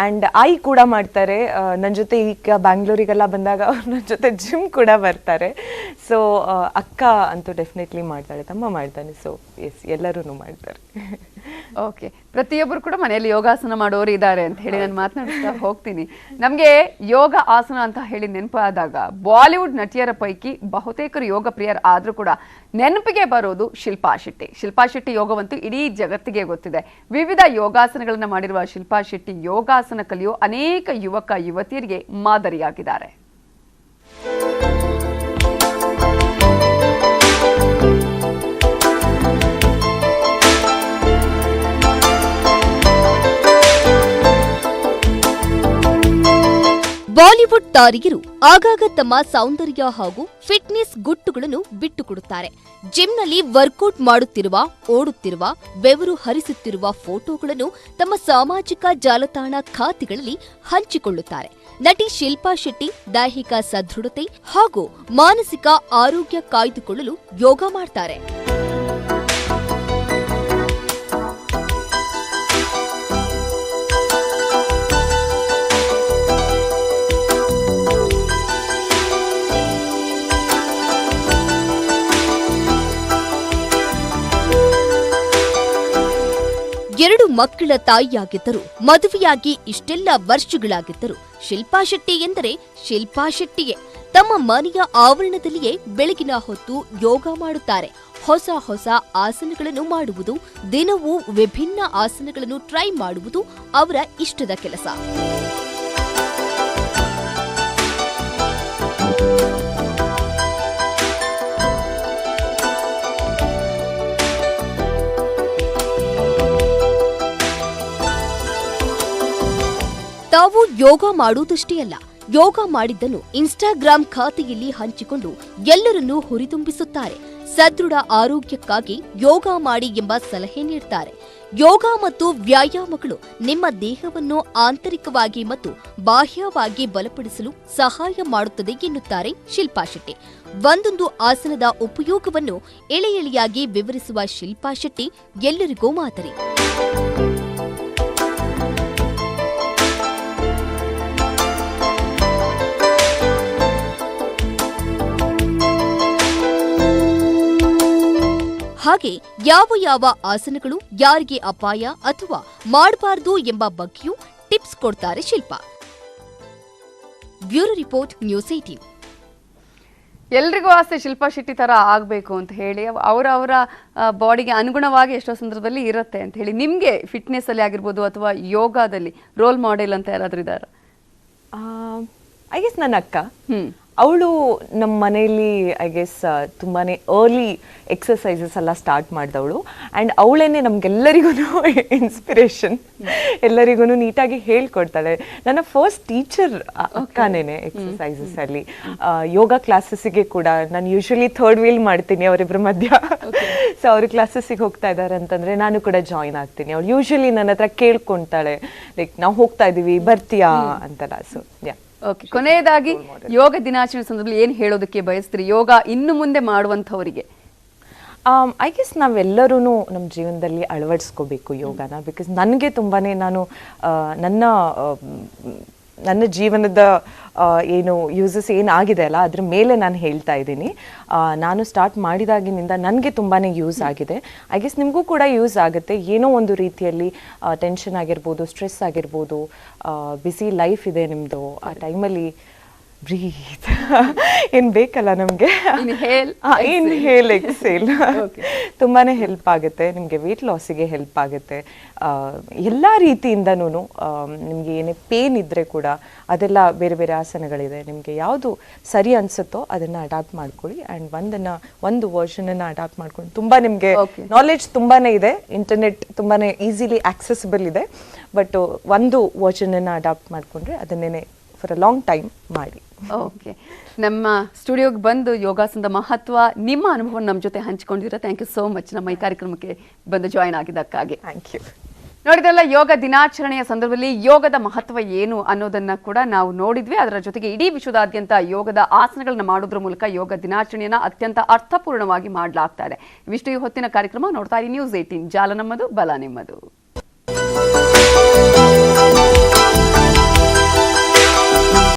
ಆ್ಯಂಡ್ ಆಯಿ ಕೂಡ ಮಾಡ್ತಾರೆ. ನನ್ನ ಜೊತೆ ಈಗ ಬ್ಯಾಂಗ್ಳೂರಿಗೆಲ್ಲ ಬಂದಾಗ ಅವ್ರು ನನ್ನ ಜೊತೆ ಜಿಮ್ ಕೂಡ ಬರ್ತಾರೆ. ಸೊ ಅಕ್ಕ ಅಂತೂ ಡೆಫಿನೆಟ್ಲಿ ಮಾಡ್ತಾಳೆ, ತಮ್ಮ ಮಾಡ್ತಾನೆ. ಸೊ ಎಸ್, ಎಲ್ಲರೂ ಮಾಡ್ತಾರೆ. ಓಕೆ, ಪ್ರತಿಯೊಬ್ಬರು ಕೂಡ ಮನೆಯಲ್ಲಿ ಯೋಗಾಸನ ಮಾಡೋರು ಇದ್ದಾರೆ ಅಂತ ಹೇಳಿ ನಾನು ಮಾತನಾಡ್ತಾ ಹೋಗ್ತೀನಿ. ನಮಗೆ ಯೋಗ ಆಸನ ಅಂತ ಹೇಳಿ ನೆನಪಾದಾಗ ಬಾಲಿವುಡ್ ನಟಿಯರ ಪೈಕಿ ಬಹುತೇಕರು ಯೋಗ ಪ್ರಿಯರ್ ಆದರೂ ಕೂಡ ನೆನಪಿಗೆ ಬರೋದು ಶಿಲ್ಪಾ ಶೆಟ್ಟಿ. ಶಿಲ್ಪಾ ಶೆಟ್ಟಿ ಯೋಗವಂತೂ ಇಡೀ ಜಗತ್ತಿಗೆ ಗೊತ್ತಿದೆ. ವಿವಿಧ ಯೋಗಾಸನಗಳನ್ನು ಮಾಡಿರುವ ಶಿಲ್ಪಾ ಶೆಟ್ಟಿ ಯೋಗಾಸನ ಕಲಿಯೋ ಅನೇಕ ಯುವಕ ಯುವತಿಯರಿಗೆ ಮಾದರಿಯಾಗಿದ್ದಾರೆ. ಬಾಲಿವುಡ್ ತಾರಿಯರು ಆಗಾಗ ತಮ್ಮ ಸೌಂದರ್ಯ ಹಾಗೂ ಫಿಟ್ನೆಸ್ ಗುಟ್ಟುಗಳನ್ನು ಬಿಟ್ಟುಕೊಡುತ್ತಾರೆ. ಜಿಮ್ನಲ್ಲಿ ವರ್ಕೌಟ್ ಮಾಡುತ್ತಿರುವ, ಓಡುತ್ತಿರುವ, ಬೆವರು ಹರಿಸುತ್ತಿರುವ ಫೋಟೋಗಳನ್ನು ತಮ್ಮ ಸಾಮಾಜಿಕ ಜಾಲತಾಣ ಖಾತೆಗಳಲ್ಲಿ ಹಂಚಿಕೊಳ್ಳುತ್ತಾರೆ. ನಟಿ ಶಿಲ್ಪಾ ಶೆಟ್ಟಿ ದೈಹಿಕ ಸದೃಢತೆ ಹಾಗೂ ಮಾನಸಿಕ ಆರೋಗ್ಯ ಕಾಯ್ದುಕೊಳ್ಳಲು ಯೋಗ ಮಾಡ್ತಾರೆ. ಎರಡು ಮಕ್ಕಳ ತಾಯಿಯಾಗಿದ್ದರು, ಮದುವೆಯಾಗಿ ಇಷ್ಟೆಲ್ಲ ವರ್ಷಗಳಾಗಿದ್ದರು ಶಿಲ್ಪಾ ಶೆಟ್ಟಿ ಎಂದರೆ ಶಿಲ್ಪಾ ಶೆಟ್ಟಿಯೇ. ತಮ್ಮ ಮನೆಯ ಆವರಣದಲ್ಲಿಯೇ ಬೆಳಗಿನ ಹೊತ್ತು ಯೋಗ ಮಾಡುತ್ತಾರೆ. ಹೊಸ ಹೊಸ ಆಸನಗಳನ್ನು ಮಾಡುವುದು, ದಿನವೂ ವಿಭಿನ್ನ ಆಸನಗಳನ್ನು ಟ್ರೈ ಮಾಡುವುದು ಅವರ ಇಷ್ಟದ ಕೆಲಸ. ತಾವು ಯೋಗ ಮಾಡುವುದಷ್ಟೇ ಅಲ್ಲ, ಯೋಗ ಮಾಡಿದ್ದನ್ನು ಇನ್ಸ್ಟಾಗ್ರಾಂ ಖಾತೆಯಲ್ಲಿ ಹಂಚಿಕೊಂಡು ಎಲ್ಲರನ್ನೂ ಹುರಿದುಂಬಿಸುತ್ತಾರೆ. ಸದೃಢ ಆರೋಗ್ಯಕ್ಕಾಗಿ ಯೋಗ ಮಾಡಿ ಎಂಬ ಸಲಹೆ ನೀಡುತ್ತಾರೆ. ಯೋಗ ಮತ್ತು ವ್ಯಾಯಾಮಗಳು ನಿಮ್ಮ ದೇಹವನ್ನು ಆಂತರಿಕವಾಗಿ ಮತ್ತು ಬಾಹ್ಯವಾಗಿ ಬಲಪಡಿಸಲು ಸಹಾಯ ಮಾಡುತ್ತದೆ ಎನ್ನುತ್ತಾರೆ ಶಿಲ್ಪಾ ಶೆಟ್ಟಿ. ಒಂದೊಂದು ಆಸನದ ಉಪಯೋಗವನ್ನು ಎಳೆ ಎಳೆಯಾಗಿ ವಿವರಿಸುವ ಶಿಲ್ಪಾ ಶೆಟ್ಟಿ ಎಲ್ಲರಿಗೂ ಮಾದರಿ. ಹಾಗೆ ಯಾವ ಯಾವ ಆಸನಗಳು ಯಾರಿಗೆ ಅಪಾಯ ಅಥವಾ ಮಾಡಬಾರದು ಎಂಬ ಬಗ್ಗೆಯೂ ಟಿಪ್ಸ್ ಕೊಡ್ತಾರೆ ಶಿಲ್ಪಾ. Bureau report, news 18. ಎಲ್ರಿಗೂ ಆಸೆ ಶಿಲ್ಪಾ ಶೆಟ್ಟಿ ತರ ಆಗಬೇಕು ಅಂತ ಹೇಳಿ, ಅವರ ಬಾಡಿಗೆ ಅನುಗುಣವಾಗಿ ಎಷ್ಟೋ ಸಂದರ್ಭದಲ್ಲಿ ಇರುತ್ತೆ ಅಂತ ಹೇಳಿ. ನಿಮಗೆ ಫಿಟ್ನೆಸ್ ಅಲ್ಲಿ ಆಗಿರ್ಬೋದು ಅಥವಾ ಯೋಗದಲ್ಲಿ ರೋಲ್ ಮಾಡೆಲ್ ಅಂತ ಯಾರಾದ್ರೂ ಇದ್ದಾರಾ? ಐ ಗೆಸ್ ನನ್ನ ಅಕ್ಕ. ಅವಳು ನಮ್ಮ ಮನೆಯಲ್ಲಿ ಐ ಗೆಸ್ ತುಂಬಾನೇ ಅರ್ಲಿ ಎಕ್ಸಸೈಸಸ್ ಎಲ್ಲ ಸ್ಟಾರ್ಟ್ ಮಾಡಿದವಳು. ಆ್ಯಂಡ್ ಅವಳೇನೆ ನಮ್ಗೆಲ್ಲರಿಗೂ ಇನ್ಸ್ಪಿರೇಷನ್. ಎಲ್ಲರಿಗೂ ನೀಟಾಗಿ ಹೇಳ್ಕೊಡ್ತಾಳೆ. ನನ್ನ ಫಸ್ಟ್ ಟೀಚರ್ ಅಕ್ಕನೇನೆ ಎಕ್ಸಸೈಸಸ್ ಅಲ್ಲಿ. ಯೋಗ ಕ್ಲಾಸಸ್ಸಿಗೆ ಕೂಡ ನಾನು ಯೂಶಲಿ ಥರ್ಡ್ ವೀಲ್ ಮಾಡ್ತೀನಿ ಅವರಿಬ್ಬರ ಮಧ್ಯ. ಸೊ ಅವ್ರ ಕ್ಲಾಸಸ್ಸಿಗೆ ಹೋಗ್ತಾ ಇದ್ದಾರೆ ಅಂತಂದ್ರೆ ನಾನು ಕೂಡ ಜಾಯಿನ್ ಆಗ್ತೀನಿ. ಅವಳು ಯೂಶಲಿ ನನ್ನ ಹತ್ರ ಕೇಳ್ಕೊಂತಾಳೆ, ಲೈಕ್ ನಾವು ಹೋಗ್ತಾ ಇದೀವಿ ಬರ್ತೀಯಾ ಅಂತೆಲ್ಲ. So yeah. ಓಕೆ, ಕೊನೆಯದಾಗಿ ಯೋಗ ದಿನಾಚರಣೆ ಸಂದರ್ಭದಲ್ಲಿ ಏನು ಹೇಳೋದಕ್ಕೆ ಬಯಸ್ತೀರಿ ಯೋಗ ಇನ್ನು ಮುಂದೆ ಮಾಡುವಂಥವರಿಗೆ? ಐ ಗೆಸ್ ನಾವೆಲ್ಲರೂ ನಮ್ಮ ಜೀವನದಲ್ಲಿ ಅಳವಡಿಸ್ಕೋಬೇಕು ಯೋಗನ. ಬಿಕಾಸ್ ನನಗೆ ತುಂಬಾ ನಾನು ನನ್ನ ಜೀವನದ ಏನು ಯೂಸಸ್ ಏನಾಗಿದೆ ಅಲ್ಲ ಅದ್ರ ಮೇಲೆ ನಾನು ಹೇಳ್ತಾ ಇದ್ದೀನಿ. ನಾನು ಸ್ಟಾರ್ಟ್ ಮಾಡಿದಾಗಿನಿಂದ ನನಗೆ ತುಂಬಾ ಯೂಸ್ ಆಗಿದೆ. ಐ ಗೆಸ್ ನಿಮಗೂ ಕೂಡ ಯೂಸ್ ಆಗುತ್ತೆ. ಏನೋ ಒಂದು ರೀತಿಯಲ್ಲಿ ಟೆನ್ಷನ್ ಆಗಿರ್ಬೋದು, ಸ್ಟ್ರೆಸ್ ಆಗಿರ್ಬೋದು, ಬಿಸಿ ಲೈಫ್ ಇದೆ ನಿಮ್ಮದು, ಆ ಟೈಮಲ್ಲಿ ಬ್ರೀತ್ ಏನು ಬೇಕಲ್ಲ ನಮಗೆ, ಇನ್ಹೇಲ್ ಎಕ್ಸೇಲ್ ತುಂಬಾ ಹೆಲ್ಪ್ ಆಗುತ್ತೆ. ನಿಮಗೆ ವೆಯ್ಟ್ ಲಾಸಿಗೆ ಹೆಲ್ಪ್ ಆಗುತ್ತೆ. ಎಲ್ಲ ರೀತಿಯಿಂದನೂ ನಿಮಗೆ ಏನೇ ಪೇನ್ ಇದ್ದರೆ ಕೂಡ ಅದೆಲ್ಲ ಬೇರೆ ಬೇರೆ ಆಸನಗಳಿದೆ. ನಿಮಗೆ ಯಾವುದು ಸರಿ ಅನಿಸುತ್ತೋ ಅದನ್ನು ಅಡಾಪ್ಟ್ ಮಾಡ್ಕೊಳ್ಳಿ. ಆ್ಯಂಡ್ ಒಂದು ವರ್ಷನನ್ನು ಅಡಾಪ್ಟ್ ಮಾಡ್ಕೊಂಡು ತುಂಬ ನಿಮಗೆ ನಾಲೆಡ್ಜ್ ತುಂಬಾ ಇದೆ. ಇಂಟರ್ನೆಟ್ ತುಂಬಾ ಈಸಿಲಿ ಆಕ್ಸೆಸಿಬಲ್ ಇದೆ. ಬಟ್ ಒಂದು ವರ್ಷನನ್ನು ಅಡಾಪ್ಟ್ ಮಾಡಿಕೊಂಡ್ರೆ ಅದನ್ನೇ ಫಾರ್ ಅ ಲಾಂಗ್ ಟೈಮ್ ಮಾಡಿ. ಓಕೆ, ನಮ್ಮ ಸ್ಟುಡಿಯೋಗೆ ಬಂದು ಯೋಗಾಸನದ ಮಹತ್ವ, ನಿಮ್ಮ ಅನುಭವ ನಮ್ಮ ಜೊತೆ ಹಂಚಿಕೊಂಡಿದ್ದೀರಾ. ಥ್ಯಾಂಕ್ ಯು ಸೋ ಮಚ್ ನಮ್ಮ ಈ ಕಾರ್ಯಕ್ರಮಕ್ಕೆ ಬಂದು ಜಾಯಿನ್ ಆಗಿದ್ದಕ್ಕಾಗಿ. Thank you. ನೋಡಿದ್ರಲ್ಲ, ಯೋಗ ದಿನಾಚರಣೆಯ ಸಂದರ್ಭದಲ್ಲಿ ಯೋಗದ ಮಹತ್ವ ಏನು ಅನ್ನೋದನ್ನ ಕೂಡ ನಾವು ನೋಡಿದ್ವಿ. ಅದರ ಜೊತೆಗೆ ಇಡೀ ವಿಶ್ವದಾದ್ಯಂತ ಯೋಗದ ಆಸನಗಳನ್ನ ಮಾಡೋದ್ರ ಮೂಲಕ ಯೋಗ ದಿನಾಚರಣೆಯನ್ನ ಅತ್ಯಂತ ಅರ್ಥಪೂರ್ಣವಾಗಿ ಮಾಡಲಾಗ್ತಾ ಇದೆ. ಇವಿಷ್ಟು ಈ ಹೊತ್ತಿನ ಕಾರ್ಯಕ್ರಮ. ನೋಡ್ತಾ ಇರಿ ನ್ಯೂಸ್ 18, ಜಾಲ ನಮ್ಮದು, ಬಲ ನಿಮ್ಮದು.